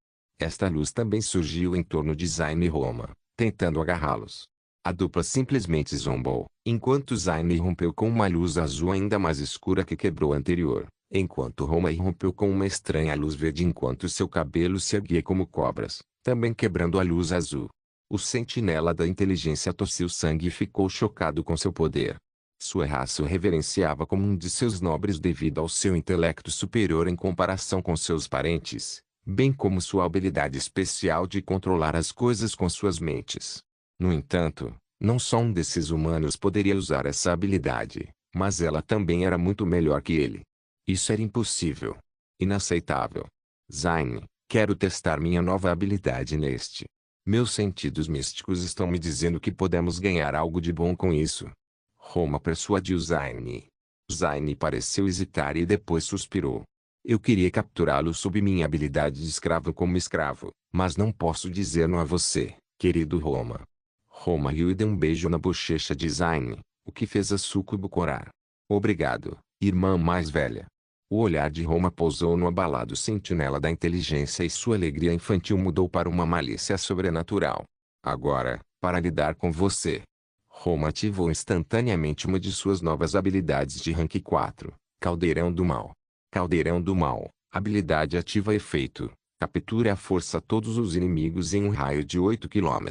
Esta luz também surgiu em torno de Zayn e Roma, tentando agarrá-los. A dupla simplesmente zombou, enquanto Zayn irrompeu com uma luz azul ainda mais escura que quebrou a anterior, enquanto Roma irrompeu com uma estranha luz verde enquanto seu cabelo se erguia como cobras, também quebrando a luz azul. O sentinela da inteligência tossiu sangue e ficou chocado com seu poder. Sua raça o reverenciava como um de seus nobres devido ao seu intelecto superior em comparação com seus parentes, bem como sua habilidade especial de controlar as coisas com suas mentes. No entanto, não só um desses humanos poderia usar essa habilidade, mas ela também era muito melhor que ele. Isso era impossível. Inaceitável. Zayn, quero testar minha nova habilidade neste. Meus sentidos místicos estão me dizendo que podemos ganhar algo de bom com isso. Roma persuadiu Zayn. Zayn pareceu hesitar e depois suspirou. Eu queria capturá-lo sob minha habilidade de escravo como escravo, mas não posso dizer não a você, querido Roma. Roma riu e deu um beijo na bochecha de Zayn, o que fez a súcubo corar. Obrigado, irmã mais velha. O olhar de Roma pousou no abalado sentinela da inteligência e sua alegria infantil mudou para uma malícia sobrenatural. Agora, para lidar com você. Roma ativou instantaneamente uma de suas novas habilidades de rank 4, Caldeirão do Mal. Caldeirão do Mal, habilidade ativa efeito. Capture à força todos os inimigos em um raio de 8 km,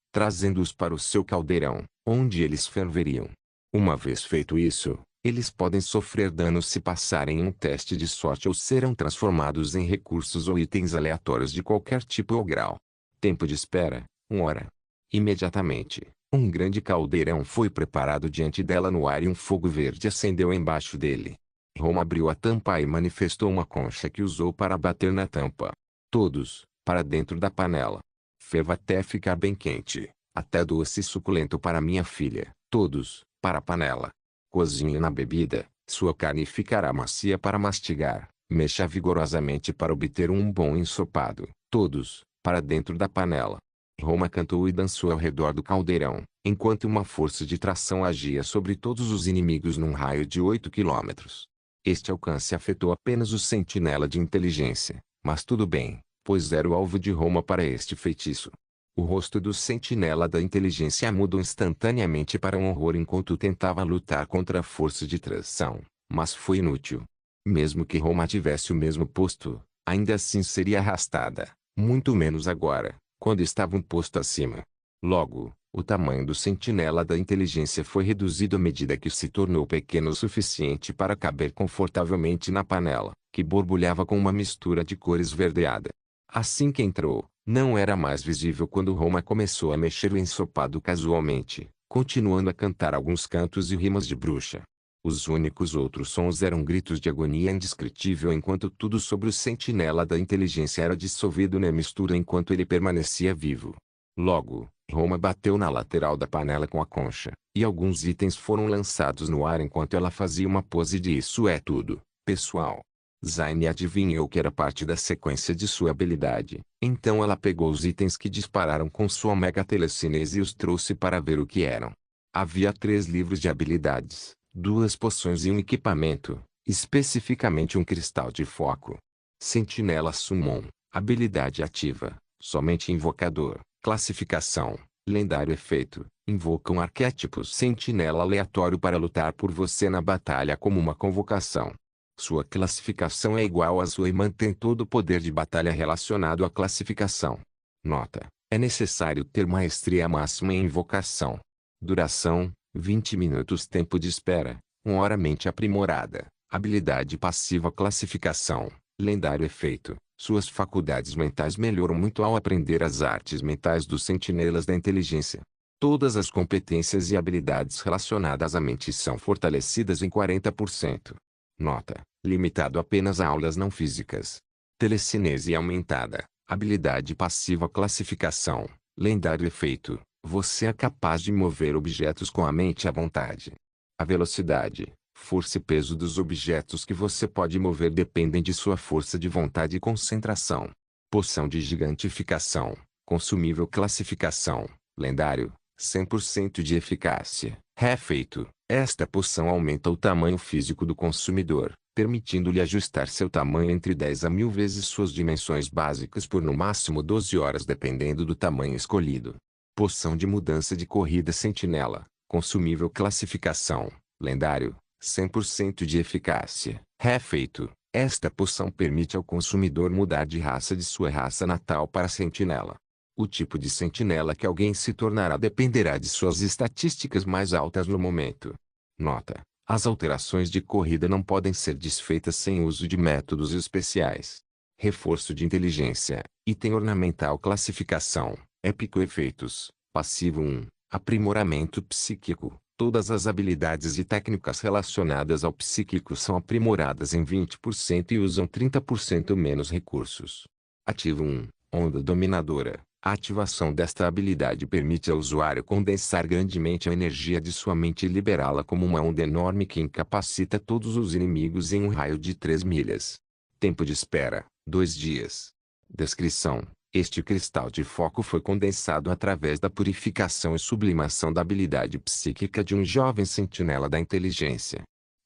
trazendo-os para o seu caldeirão, onde eles ferveriam. Uma vez feito isso, eles podem sofrer danos se passarem em um teste de sorte ou serão transformados em recursos ou itens aleatórios de qualquer tipo ou grau. Tempo de espera, 1 hora. Imediatamente, um grande caldeirão foi preparado diante dela no ar e um fogo verde acendeu embaixo dele. Roma abriu a tampa e manifestou uma concha que usou para bater na tampa. Todos, para dentro da panela. Ferva até ficar bem quente, até doce e suculento para minha filha. Todos, para a panela. Cozinhe na bebida, sua carne ficará macia para mastigar. Mexa vigorosamente para obter um bom ensopado. Todos, para dentro da panela. Roma cantou e dançou ao redor do caldeirão, enquanto uma força de tração agia sobre todos os inimigos num raio de 8 quilômetros. Este alcance afetou apenas o sentinela de inteligência, mas tudo bem, pois era o alvo de Roma para este feitiço. O rosto do sentinela da inteligência mudou instantaneamente para um horror enquanto tentava lutar contra a força de tração, mas foi inútil. Mesmo que Roma tivesse o mesmo posto, ainda assim seria arrastada, muito menos agora, quando estava um posto acima. Logo, o tamanho do sentinela da inteligência foi reduzido à medida que se tornou pequeno o suficiente para caber confortavelmente na panela, que borbulhava com uma mistura de cor esverdeada. Assim que entrou, não era mais visível quando Roma começou a mexer o ensopado casualmente, continuando a cantar alguns cantos e rimas de bruxa. Os únicos outros sons eram gritos de agonia indescritível enquanto tudo sobre o sentinela da inteligência era dissolvido na mistura enquanto ele permanecia vivo. Logo, Roma bateu na lateral da panela com a concha, e alguns itens foram lançados no ar enquanto ela fazia uma pose de "isso é tudo, pessoal". Zayn adivinhou que era parte da sequência de sua habilidade, então ela pegou os itens que dispararam com sua mega telecinese e os trouxe para ver o que eram. Havia 3 livros de habilidades, 2 poções e um equipamento, especificamente um cristal de foco. Sentinela Summon, habilidade ativa, somente invocador. Classificação, lendário efeito, invoca um arquétipo sentinela aleatório para lutar por você na batalha como uma convocação. Sua classificação é igual à sua e mantém todo o poder de batalha relacionado à classificação. Nota: é necessário ter maestria máxima em invocação. Duração: 20 minutos. Tempo de espera: 1 hora. Mente aprimorada, habilidade passiva. Classificação, lendário efeito. Suas faculdades mentais melhoram muito ao aprender as artes mentais dos sentinelas da inteligência. Todas as competências e habilidades relacionadas à mente são fortalecidas em 40%. Nota: limitado apenas a aulas não físicas. Telecinese aumentada, habilidade passiva. Classificação, lendário efeito. Você é capaz de mover objetos com a mente à vontade. A velocidade, força e peso dos objetos que você pode mover dependem de sua força de vontade e concentração. Poção de gigantificação, consumível. Classificação, lendário, 100% de eficácia. Refeito: esta poção aumenta o tamanho físico do consumidor, permitindo-lhe ajustar seu tamanho entre 10 a 1000 vezes suas dimensões básicas por no máximo 12 horas dependendo do tamanho escolhido. Poção de mudança de corrida sentinela, consumível. Classificação, lendário, 100% de eficácia. Refeito: esta poção permite ao consumidor mudar de raça de sua raça natal para sentinela. O tipo de sentinela que alguém se tornará dependerá de suas estatísticas mais altas no momento. Nota: as alterações de corrida não podem ser desfeitas sem uso de métodos especiais. Reforço de inteligência, item ornamental. Classificação, épico. Efeitos: passivo 1, aprimoramento psíquico. Todas as habilidades e técnicas relacionadas ao psíquico são aprimoradas em 20% e usam 30% menos recursos. Ativo 1, onda dominadora. A ativação desta habilidade permite ao usuário condensar grandemente a energia de sua mente e liberá-la como uma onda enorme que incapacita todos os inimigos em um raio de 3 milhas. Tempo de espera: 2 dias. Descrição: este cristal de foco foi condensado através da purificação e sublimação da habilidade psíquica de um jovem sentinela da inteligência.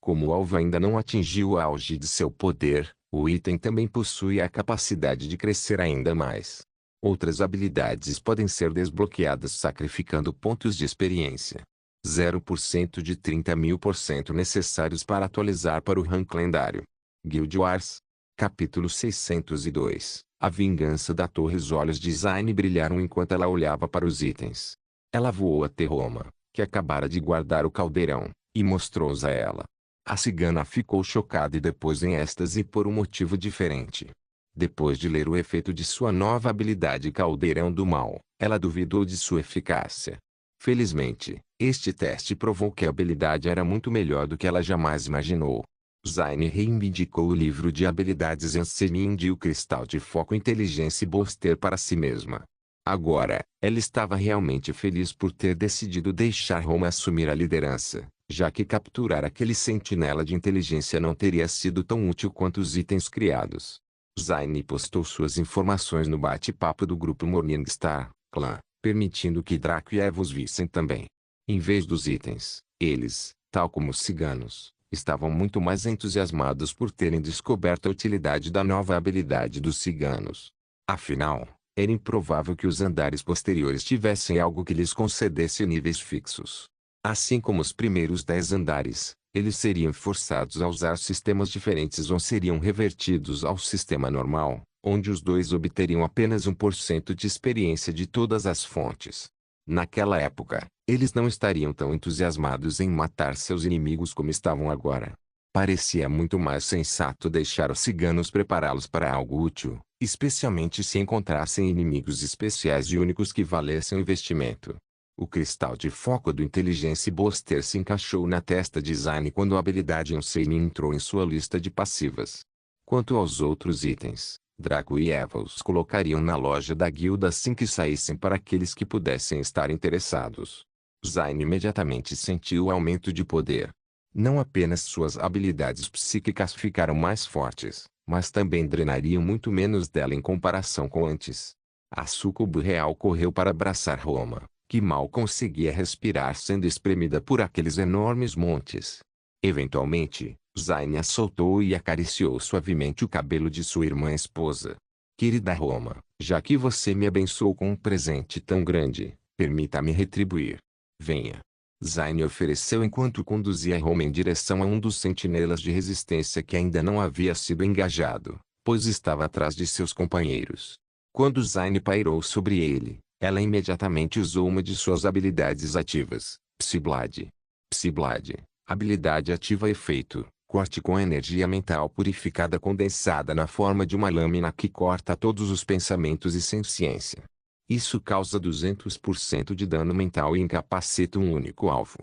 Como o alvo ainda não atingiu o auge de seu poder, o item também possui a capacidade de crescer ainda mais. Outras habilidades podem ser desbloqueadas sacrificando pontos de experiência. 0% de 30.000% necessários para atualizar para o rank lendário. Guild Wars. Capítulo 602. A vingança da Torre. Os olhos de Zayn brilharam enquanto ela olhava para os itens. Ela voou até Roma, que acabara de guardar o caldeirão, e mostrou-os a ela. A cigana ficou chocada e depois em êxtase por um motivo diferente. Depois de ler o efeito de sua nova habilidade Caldeirão do Mal, ela duvidou de sua eficácia. Felizmente, este teste provou que a habilidade era muito melhor do que ela jamais imaginou. Zayn reivindicou o livro de habilidades Ancient e o cristal de foco Inteligência e Booster para si mesma. Agora, ela estava realmente feliz por ter decidido deixar Roma assumir a liderança, já que capturar aquele sentinela de inteligência não teria sido tão útil quanto os itens criados. Zayn postou suas informações no bate-papo do grupo Morningstar Clan, permitindo que Draco e Eva os vissem também. Em vez dos itens, eles, tal como os ciganos, estavam muito mais entusiasmados por terem descoberto a utilidade da nova habilidade dos ciganos. Afinal, era improvável que os andares posteriores tivessem algo que lhes concedesse níveis fixos. Assim como os primeiros 10 andares, eles seriam forçados a usar sistemas diferentes ou seriam revertidos ao sistema normal, onde os dois obteriam apenas 1% de experiência de todas as fontes. Naquela época, eles não estariam tão entusiasmados em matar seus inimigos como estavam agora. Parecia muito mais sensato deixar os ciganos prepará-los para algo útil, especialmente se encontrassem inimigos especiais e únicos que valessem o investimento. O cristal de foco do Inteligência Booster se encaixou na testa de Zayn quando a habilidade Ancient entrou em sua lista de passivas. Quanto aos outros itens, Draco e Eva os colocariam na loja da guilda assim que saíssem para aqueles que pudessem estar interessados. Zayn imediatamente sentiu o aumento de poder. Não apenas suas habilidades psíquicas ficaram mais fortes, mas também drenariam muito menos dela em comparação com antes. A súcubo real correu para abraçar Roma, que mal conseguia respirar sendo espremida por aqueles enormes montes. Eventualmente, Zayn a soltou e acariciou suavemente o cabelo de sua irmã esposa. Querida Roma, já que você me abençoou com um presente tão grande, permita-me retribuir. Venha. Zayn ofereceu enquanto conduzia Roma em direção a um dos sentinelas de resistência que ainda não havia sido engajado, pois estava atrás de seus companheiros. Quando Zayn pairou sobre ele, ela imediatamente usou uma de suas habilidades ativas, Psyblade. Psyblade, habilidade ativa efeito, corte com energia mental purificada condensada na forma de uma lâmina que corta todos os pensamentos e senciência. Isso causa 200% de dano mental e incapacita um único alvo.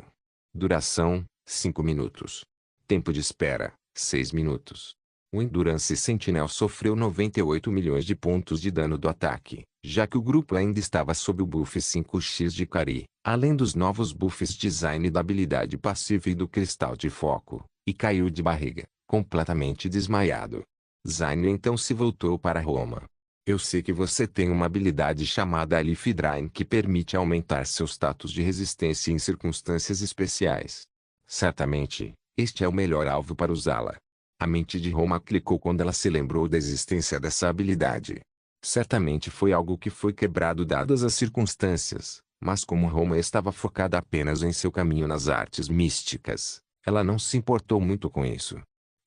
Duração, 5 minutos. Tempo de espera, 6 minutos. O Endurance Sentinel sofreu 98 milhões de pontos de dano do ataque, já que o grupo ainda estava sob o buff 5x de Kari, além dos novos buffs Design da habilidade passiva e do cristal de foco, e caiu de barriga, completamente desmaiado. Zayn então se voltou para Roma. Eu sei que você tem uma habilidade chamada Alif Drain que permite aumentar seu status de resistência em circunstâncias especiais. Certamente, este é o melhor alvo para usá-la. A mente de Roma clicou quando ela se lembrou da existência dessa habilidade. Certamente foi algo que foi quebrado dadas as circunstâncias, mas como Roma estava focada apenas em seu caminho nas artes místicas, ela não se importou muito com isso.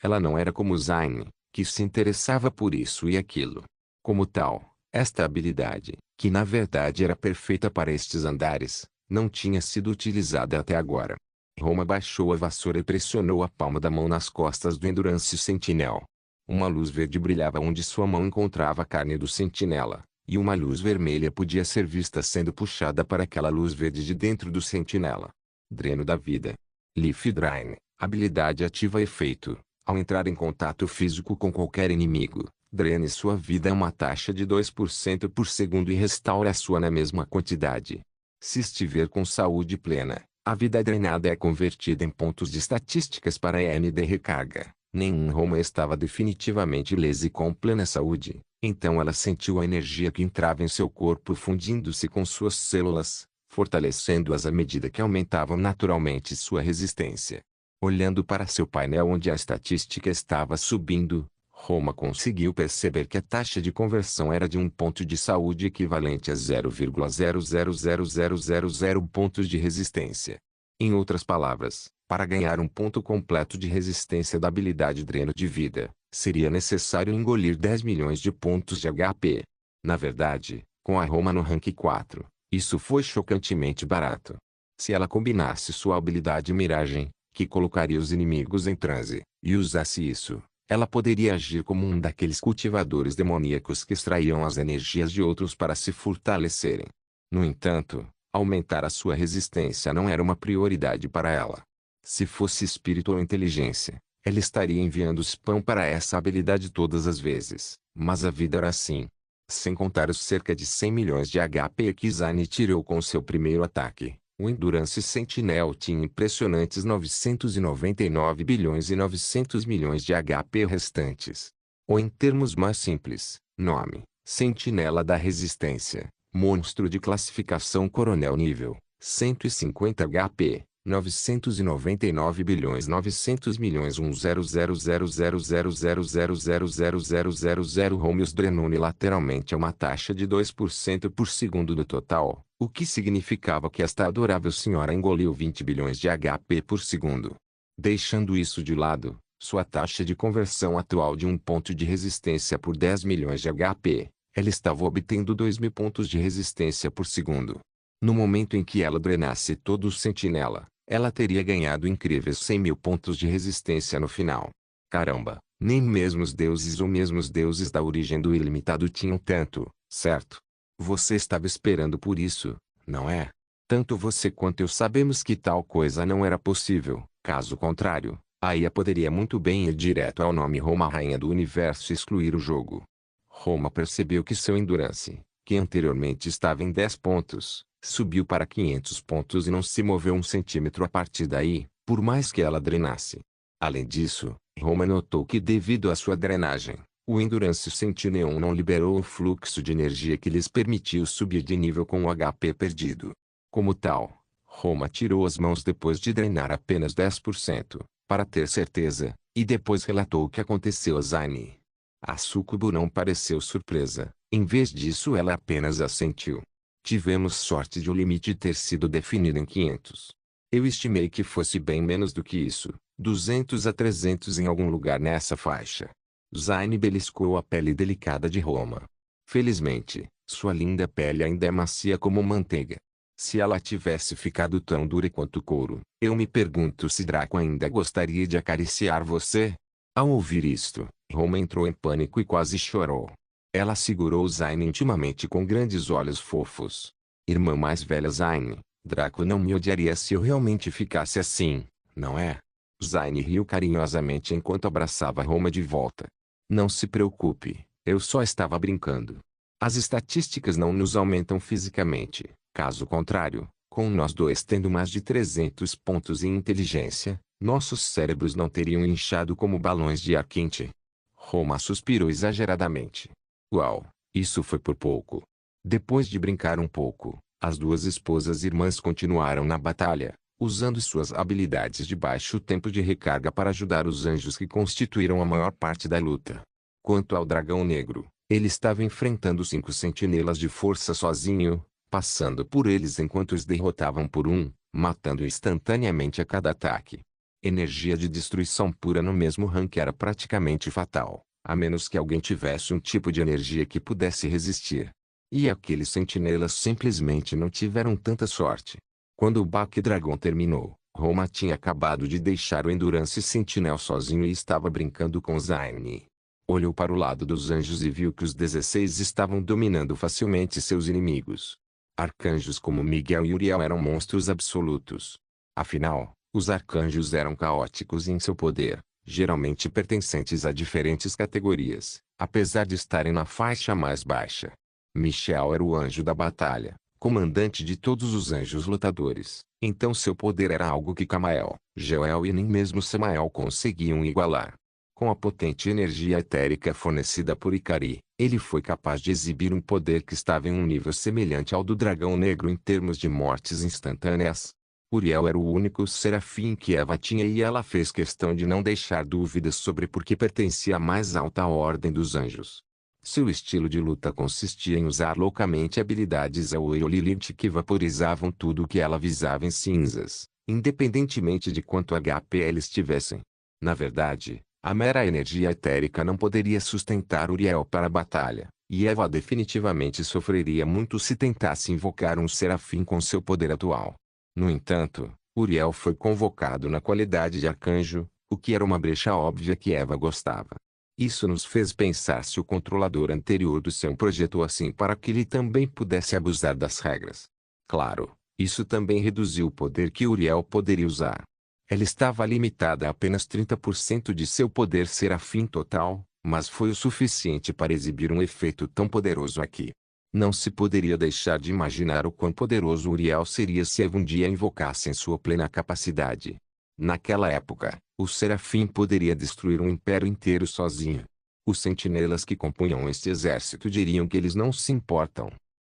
Ela não era como Zayn, que se interessava por isso e aquilo. Como tal, esta habilidade, que na verdade era perfeita para estes andares, não tinha sido utilizada até agora. Roma baixou a vassoura e pressionou a palma da mão nas costas do Endurance Sentinel. Uma luz verde brilhava onde sua mão encontrava a carne do sentinela, e uma luz vermelha podia ser vista sendo puxada para aquela luz verde de dentro do sentinela. Dreno da vida. Leaf Drain, habilidade ativa efeito. Ao entrar em contato físico com qualquer inimigo, drene sua vida a uma taxa de 2% por segundo e restaure a sua na mesma quantidade. Se estiver com saúde plena, a vida drenada é convertida em pontos de estatísticas para EMD recarga. Nenhum Roma estava definitivamente ilesa e com plena saúde, então ela sentiu a energia que entrava em seu corpo fundindo-se com suas células, fortalecendo-as à medida que aumentavam naturalmente sua resistência. Olhando para seu painel onde a estatística estava subindo, Roma conseguiu perceber que a taxa de conversão era de um ponto de saúde equivalente a 0,000000 pontos de resistência. Em outras palavras, para ganhar um ponto completo de resistência da habilidade Dreno de Vida, seria necessário engolir 10 milhões de pontos de HP. Na verdade, com a Roma no rank 4, isso foi chocantemente barato. Se ela combinasse sua habilidade Miragem, que colocaria os inimigos em transe, e usasse isso, ela poderia agir como um daqueles cultivadores demoníacos que extraíam as energias de outros para se fortalecerem. No entanto, aumentar a sua resistência não era uma prioridade para ela. Se fosse espírito ou inteligência, ela estaria enviando spam para essa habilidade todas as vezes, mas a vida era assim. Sem contar os cerca de 100 milhões de HP que Zane tirou com seu primeiro ataque. O Endurance Sentinel tinha impressionantes 999 bilhões e 900 milhões de HP restantes. Ou em termos mais simples, nome, Sentinela da Resistência, monstro de classificação coronel nível, 150 HP, 999 bilhões 900 milhões 100000000000000 Romeus Dreno unilateralmente a uma taxa de 2% por segundo do total, o que significava que esta adorável senhora engoliu 20 bilhões de HP por segundo. Deixando isso de lado, sua taxa de conversão atual de um ponto de resistência por 10 milhões de HP, ela estava obtendo 2.000 pontos de resistência por segundo. No momento em que ela drenasse todo o sentinela, ela teria ganhado incríveis 100 mil pontos de resistência no final. Caramba, nem mesmo os deuses ou mesmo os deuses da origem do ilimitado tinham tanto, certo? Você estava esperando por isso, não é? Tanto você quanto eu sabemos que tal coisa não era possível. Caso contrário, a IA poderia muito bem ir direto ao nome Roma Rainha do Universo e excluir o jogo. Roma percebeu que seu Endurance, que anteriormente estava em 10 pontos, subiu para 500 pontos e não se moveu um centímetro a partir daí, por mais que ela drenasse. Além disso, Roma notou que devido à sua drenagem, o Endurance Sentinel não liberou o fluxo de energia que lhes permitiu subir de nível com o HP perdido. Como tal, Roma tirou as mãos depois de drenar apenas 10%, para ter certeza, e depois relatou o que aconteceu a Zane. A Sucubo não pareceu surpresa, em vez disso ela apenas assentiu. Tivemos sorte de o limite ter sido definido em 500. Eu estimei que fosse bem menos do que isso, 200 a 300 em algum lugar nessa faixa. Zane beliscou a pele delicada de Roma. Felizmente, sua linda pele ainda é macia como manteiga. Se ela tivesse ficado tão dura quanto couro, eu me pergunto se Draco ainda gostaria de acariciar você? Ao ouvir isto, Roma entrou em pânico e quase chorou. Ela segurou Zane intimamente com grandes olhos fofos. Irmã mais velha Zane, Draco não me odiaria se eu realmente ficasse assim, não é? Zane riu carinhosamente enquanto abraçava Roma de volta. Não se preocupe, eu só estava brincando. As estatísticas não nos aumentam fisicamente, caso contrário, com nós dois tendo mais de 300 pontos em inteligência, nossos cérebros não teriam inchado como balões de ar quente. Roma suspirou exageradamente. Uau, isso foi por pouco. Depois de brincar um pouco, as duas esposas irmãs continuaram na batalha, usando suas habilidades de baixo tempo de recarga para ajudar os anjos que constituíram a maior parte da luta. Quanto ao dragão negro, ele estava enfrentando 5 sentinelas de força sozinho, passando por eles enquanto os derrotavam por um, matando instantaneamente a cada ataque. Energia de destruição pura no mesmo rank era praticamente fatal, a menos que alguém tivesse um tipo de energia que pudesse resistir. E aqueles sentinelas simplesmente não tiveram tanta sorte. Quando o Baque Dragão terminou, Roma tinha acabado de deixar o Endurance Sentinel sozinho e estava brincando com Zane. Olhou para o lado dos anjos e viu que os 16 estavam dominando facilmente seus inimigos. Arcanjos como Miguel e Uriel eram monstros absolutos. Afinal, os arcanjos eram caóticos em seu poder, geralmente pertencentes a diferentes categorias, apesar de estarem na faixa mais baixa. Michel era o anjo da batalha, comandante de todos os anjos lutadores, então seu poder era algo que Camael, Joel e nem mesmo Samael conseguiam igualar. Com a potente energia etérica fornecida por Ikari, ele foi capaz de exibir um poder que estava em um nível semelhante ao do dragão negro em termos de mortes instantâneas. Uriel era o único serafim que Eva tinha e ela fez questão de não deixar dúvidas sobre por que pertencia à mais alta ordem dos anjos. Seu estilo de luta consistia em usar loucamente habilidades Aureliant que vaporizavam tudo o que ela visava em cinzas, independentemente de quanto HP eles tivessem. Na verdade, a mera energia etérica não poderia sustentar Uriel para a batalha, e Eva definitivamente sofreria muito se tentasse invocar um serafim com seu poder atual. No entanto, Uriel foi convocado na qualidade de arcanjo, o que era uma brecha óbvia que Eva gostava. Isso nos fez pensar se o controlador anterior do céu projetou assim para que ele também pudesse abusar das regras. Claro, isso também reduziu o poder que Uriel poderia usar. Ela estava limitada a apenas 30% de seu poder serafim total, mas foi o suficiente para exibir um efeito tão poderoso aqui. Não se poderia deixar de imaginar o quão poderoso Uriel seria se Eva um dia invocasse em sua plena capacidade. Naquela época, o serafim poderia destruir um império inteiro sozinho. Os sentinelas que compunham este exército diriam que eles não se importam.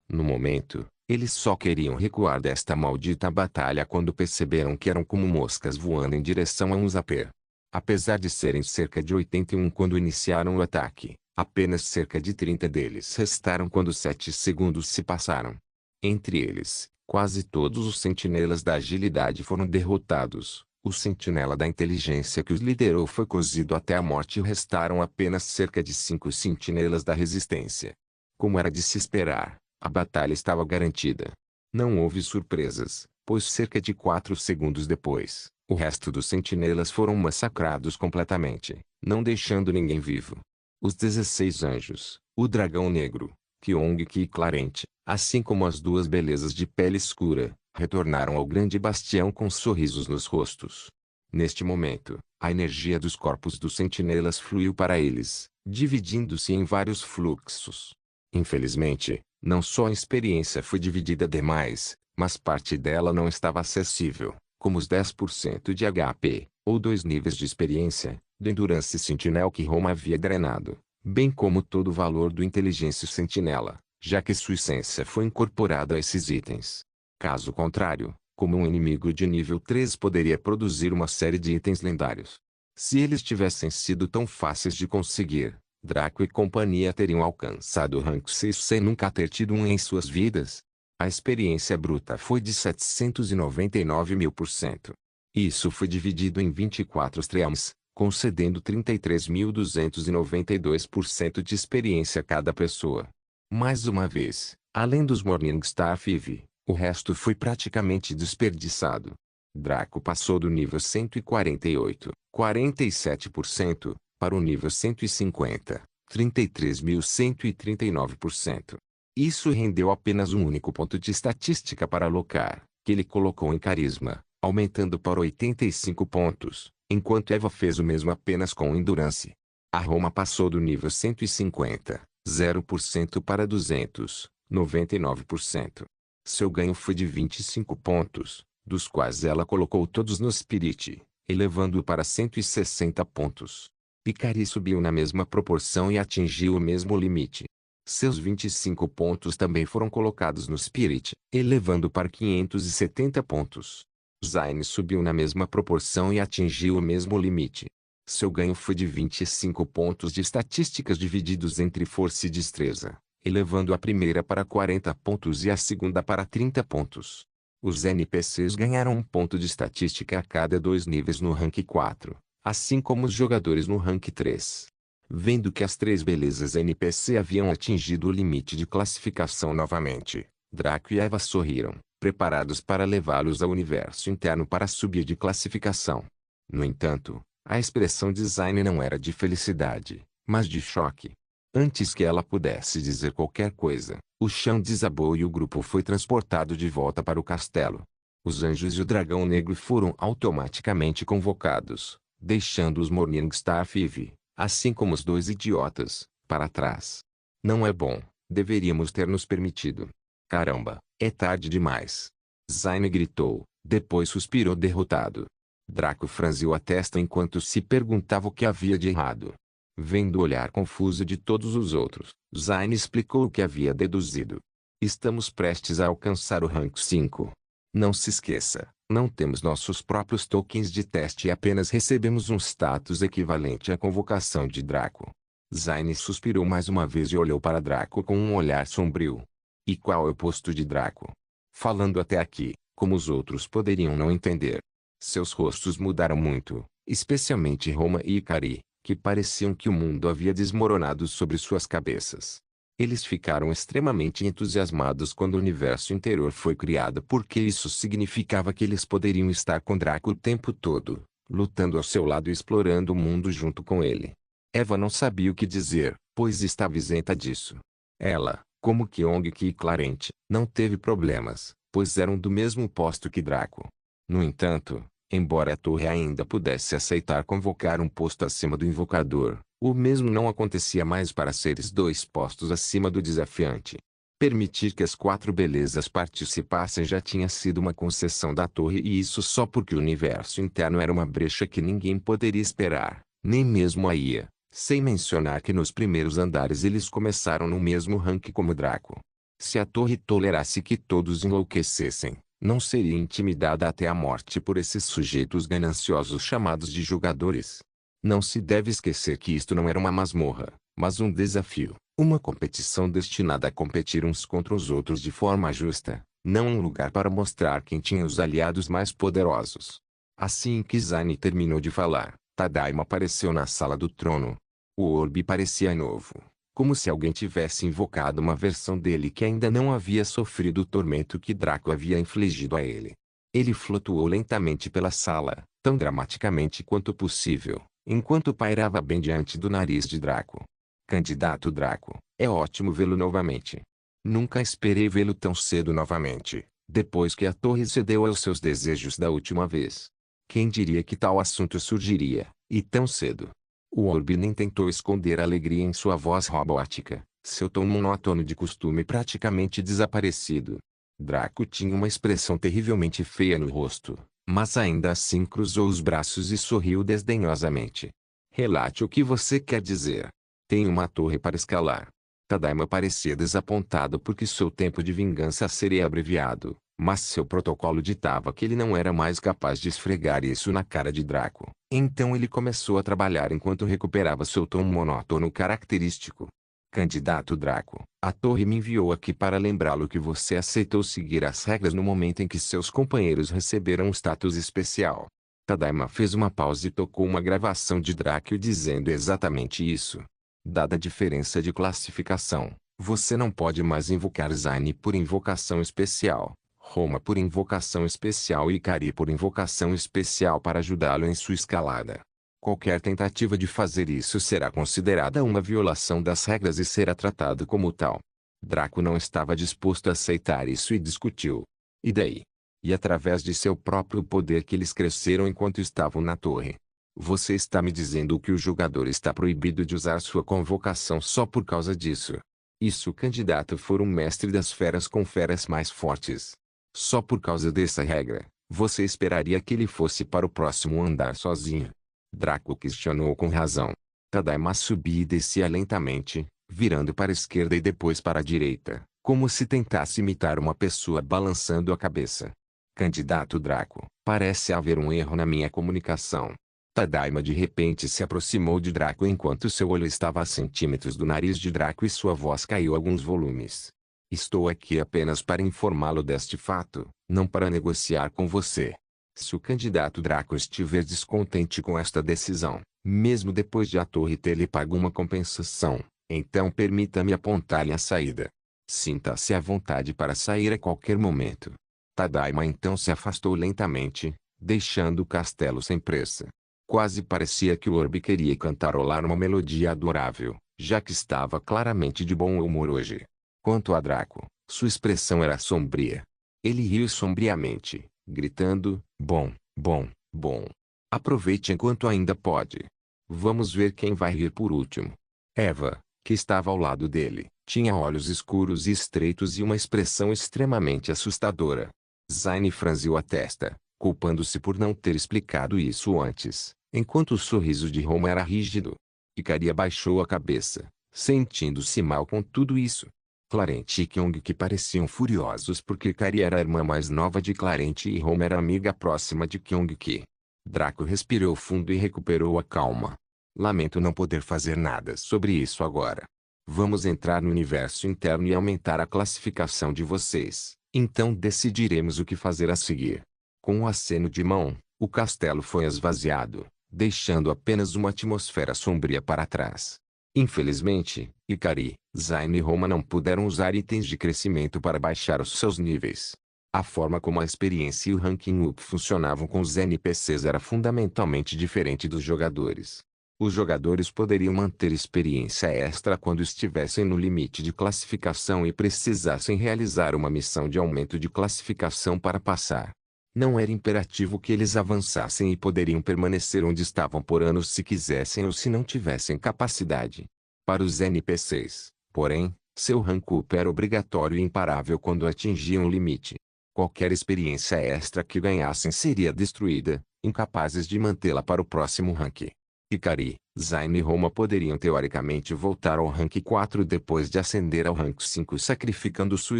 No momento, eles só queriam recuar desta maldita batalha quando perceberam que eram como moscas voando em direção a um Zapper. Apesar de serem cerca de 81 quando iniciaram o ataque, apenas cerca de 30 deles restaram quando 7 segundos se passaram. Entre eles, quase todos os sentinelas da agilidade foram derrotados. O sentinela da inteligência que os liderou foi cozido até a morte e restaram apenas cerca de 5 sentinelas da resistência. Como era de se esperar, a batalha estava garantida. Não houve surpresas, pois cerca de 4 segundos depois, o resto dos sentinelas foram massacrados completamente, não deixando ninguém vivo. Os 16 anjos, o dragão negro, Kyong-Ki e Clarente, assim como as duas belezas de pele escura, retornaram ao grande bastião com sorrisos nos rostos. Neste momento, a energia dos corpos dos sentinelas fluiu para eles, dividindo-se em vários fluxos. Infelizmente, não só a experiência foi dividida demais, mas parte dela não estava acessível, como os 10% de HP, ou 2 níveis de experiência, do Endurance Sentinel que Roma havia drenado, bem como todo o valor do Inteligência Sentinela, já que sua essência foi incorporada a esses itens. Caso contrário, como um inimigo de nível 3 poderia produzir uma série de itens lendários. Se eles tivessem sido tão fáceis de conseguir, Draco e companhia teriam alcançado o rank 6 sem nunca ter tido um em suas vidas. A experiência bruta foi de 799.000%. Isso foi dividido em 24 streams, concedendo 33.292% de experiência a cada pessoa. Mais uma vez, além dos Morningstar Five, o resto foi praticamente desperdiçado. Draco passou do nível 148, 47%, para o nível 150, 33.139%. Isso rendeu apenas um único ponto de estatística para alocar, que ele colocou em carisma, aumentando para 85 pontos, enquanto Eva fez o mesmo apenas com Endurance. A Roma passou do nível 150, 0% para 200, 99%. Seu ganho foi de 25 pontos, dos quais ela colocou todos no Spirit, elevando-o para 160 pontos. Picari subiu na mesma proporção e atingiu o mesmo limite. Seus 25 pontos também foram colocados no Spirit, elevando para 570 pontos. Zayn subiu na mesma proporção e atingiu o mesmo limite. Seu ganho foi de 25 pontos de estatísticas divididos entre força e destreza, elevando a primeira para 40 pontos e a segunda para 30 pontos. Os NPCs ganharam um ponto de estatística a cada 2 níveis no rank 4, assim como os jogadores no rank 3. Vendo que as 3 belezas NPC haviam atingido o limite de classificação novamente, Draco e Eva sorriram, preparados para levá-los ao universo interno para subir de classificação. No entanto, a expressão de Zayn não era de felicidade, mas de choque. Antes que ela pudesse dizer qualquer coisa, o chão desabou e o grupo foi transportado de volta para o castelo. Os anjos e o dragão negro foram automaticamente convocados, deixando os Morningstar Five, assim como os 2 idiotas, para trás. Não é bom, deveríamos ter nos permitido. Caramba, é tarde demais. Zayn gritou, depois suspirou derrotado. Draco franziu a testa enquanto se perguntava o que havia de errado. Vendo o olhar confuso de todos os outros, Zayn explicou o que havia deduzido. Estamos prestes a alcançar o rank 5. Não se esqueça, não temos nossos próprios tokens de teste e apenas recebemos um status equivalente à convocação de Draco. Zayn suspirou mais uma vez e olhou para Draco com um olhar sombrio. E qual é o posto de Draco? Falando até aqui, como os outros poderiam não entender? Seus rostos mudaram muito, especialmente Roma e Ikari, que pareciam que o mundo havia desmoronado sobre suas cabeças. Eles ficaram extremamente entusiasmados quando o universo interior foi criado porque isso significava que eles poderiam estar com Draco o tempo todo, lutando ao seu lado e explorando o mundo junto com ele. Eva não sabia o que dizer, pois estava isenta disso. Ela, como Kyong-ki e Clarente, não teve problemas, pois eram do mesmo posto que Draco. No entanto, embora a torre ainda pudesse aceitar convocar um posto acima do invocador, o mesmo não acontecia mais para seres 2 postos acima do desafiante. Permitir que as 4 belezas participassem já tinha sido uma concessão da torre e isso só porque o universo interno era uma brecha que ninguém poderia esperar, nem mesmo a IA, sem mencionar que nos primeiros andares eles começaram no mesmo rank como Draco. Se a torre tolerasse que todos enlouquecessem, não seria intimidada até a morte por esses sujeitos gananciosos chamados de jogadores. Não se deve esquecer que isto não era uma masmorra, mas um desafio, uma competição destinada a competir uns contra os outros de forma justa, não um lugar para mostrar quem tinha os aliados mais poderosos. Assim que Zayn terminou de falar, Tadaima apareceu na sala do trono. O orbe parecia novo, como se alguém tivesse invocado uma versão dele que ainda não havia sofrido o tormento que Draco havia infligido a ele. Ele flutuou lentamente pela sala, tão dramaticamente quanto possível, enquanto pairava bem diante do nariz de Draco. Candidato Draco, é ótimo vê-lo novamente. Nunca esperei vê-lo tão cedo novamente, depois que a torre cedeu aos seus desejos da última vez. Quem diria que tal assunto surgiria, e tão cedo? O orbe nem tentou esconder a alegria em sua voz robótica, seu tom monótono de costume praticamente desaparecido. Draco tinha uma expressão terrivelmente feia no rosto, mas ainda assim cruzou os braços e sorriu desdenhosamente. Relate o que você quer dizer. Tenho uma torre para escalar. Tadaima parecia desapontado porque seu tempo de vingança seria abreviado, mas seu protocolo ditava que ele não era mais capaz de esfregar isso na cara de Draco. Então ele começou a trabalhar enquanto recuperava seu tom monótono característico. Candidato Draco, a torre me enviou aqui para lembrá-lo que você aceitou seguir as regras no momento em que seus companheiros receberam um status especial. Tadaima fez uma pausa e tocou uma gravação de Draco dizendo exatamente isso. Dada a diferença de classificação, você não pode mais invocar Zayn por invocação especial, Roma por invocação especial e Ikari por invocação especial para ajudá-lo em sua escalada. Qualquer tentativa de fazer isso será considerada uma violação das regras e será tratado como tal. Draco não estava disposto a aceitar isso e discutiu. E daí? E através de seu próprio poder que eles cresceram enquanto estavam na torre. Você está me dizendo que o jogador está proibido de usar sua convocação só por causa disso. E se o candidato for um mestre das feras com feras mais fortes? Só por causa dessa regra, você esperaria que ele fosse para o próximo andar sozinho? Draco questionou com razão. Tadaima subia e descia lentamente, virando para a esquerda e depois para a direita, como se tentasse imitar uma pessoa balançando a cabeça. Candidato Draco, parece haver um erro na minha comunicação. Tadaima de repente se aproximou de Draco enquanto seu olho estava a centímetros do nariz de Draco e sua voz caiu alguns volumes. Estou aqui apenas para informá-lo deste fato, não para negociar com você. Se o candidato Draco estiver descontente com esta decisão, mesmo depois de a torre ter lhe pago uma compensação, então permita-me apontar-lhe a saída. Sinta-se à vontade para sair a qualquer momento. Tadaima então se afastou lentamente, deixando o castelo sem pressa. Quase parecia que o orbe queria cantarolar uma melodia adorável, já que estava claramente de bom humor hoje. Quanto a Draco, sua expressão era sombria. Ele riu sombriamente, gritando, bom, bom, bom. Aproveite enquanto ainda pode. Vamos ver quem vai rir por último. Eva, que estava ao lado dele, tinha olhos escuros e estreitos e uma expressão extremamente assustadora. Zayn franziu a testa, culpando-se por não ter explicado isso antes, enquanto o sorriso de Roma era rígido. Ikari abaixou a cabeça, sentindo-se mal com tudo isso. Clarente e Kyung que pareciam furiosos porque Kari era a irmã mais nova de Clarente e Homa era amiga próxima de Kyung-ki. Draco respirou fundo e recuperou a calma. Lamento não poder fazer nada sobre isso agora. Vamos entrar no universo interno e aumentar a classificação de vocês, então decidiremos o que fazer a seguir. Com um aceno de mão, o castelo foi esvaziado, deixando apenas uma atmosfera sombria para trás. Infelizmente, Ikari, Zayn e Homa não puderam usar itens de crescimento para baixar os seus níveis. A forma como a experiência e o ranking up funcionavam com os NPCs era fundamentalmente diferente dos jogadores. Os jogadores poderiam manter experiência extra quando estivessem no limite de classificação e precisassem realizar uma missão de aumento de classificação para passar. Não era imperativo que eles avançassem e poderiam permanecer onde estavam por anos se quisessem ou se não tivessem capacidade. Para os NPCs, porém, seu rank up era obrigatório e imparável quando atingiam o limite. Qualquer experiência extra que ganhassem seria destruída, incapazes de mantê-la para o próximo rank. Ikari, Zayn e Homa poderiam teoricamente voltar ao rank 4 depois de ascender ao rank 5 sacrificando sua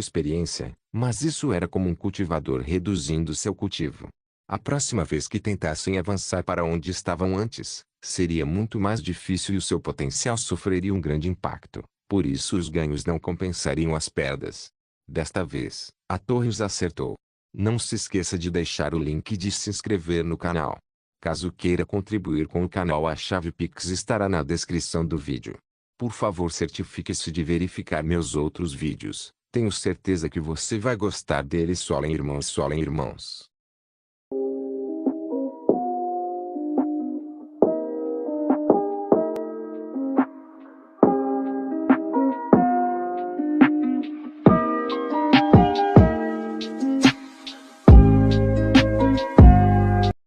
experiência, mas isso era como um cultivador reduzindo seu cultivo. A próxima vez que tentassem avançar para onde estavam antes, seria muito mais difícil e o seu potencial sofreria um grande impacto, por isso os ganhos não compensariam as perdas. Desta vez, a torre os acertou. Não se esqueça de deixar o link de se inscrever no canal. Caso queira contribuir com o canal, a chave Pix estará na descrição do vídeo. Por favor, certifique-se de verificar meus outros vídeos. Tenho certeza que você vai gostar deles. Solen irmãos, Solen irmãos.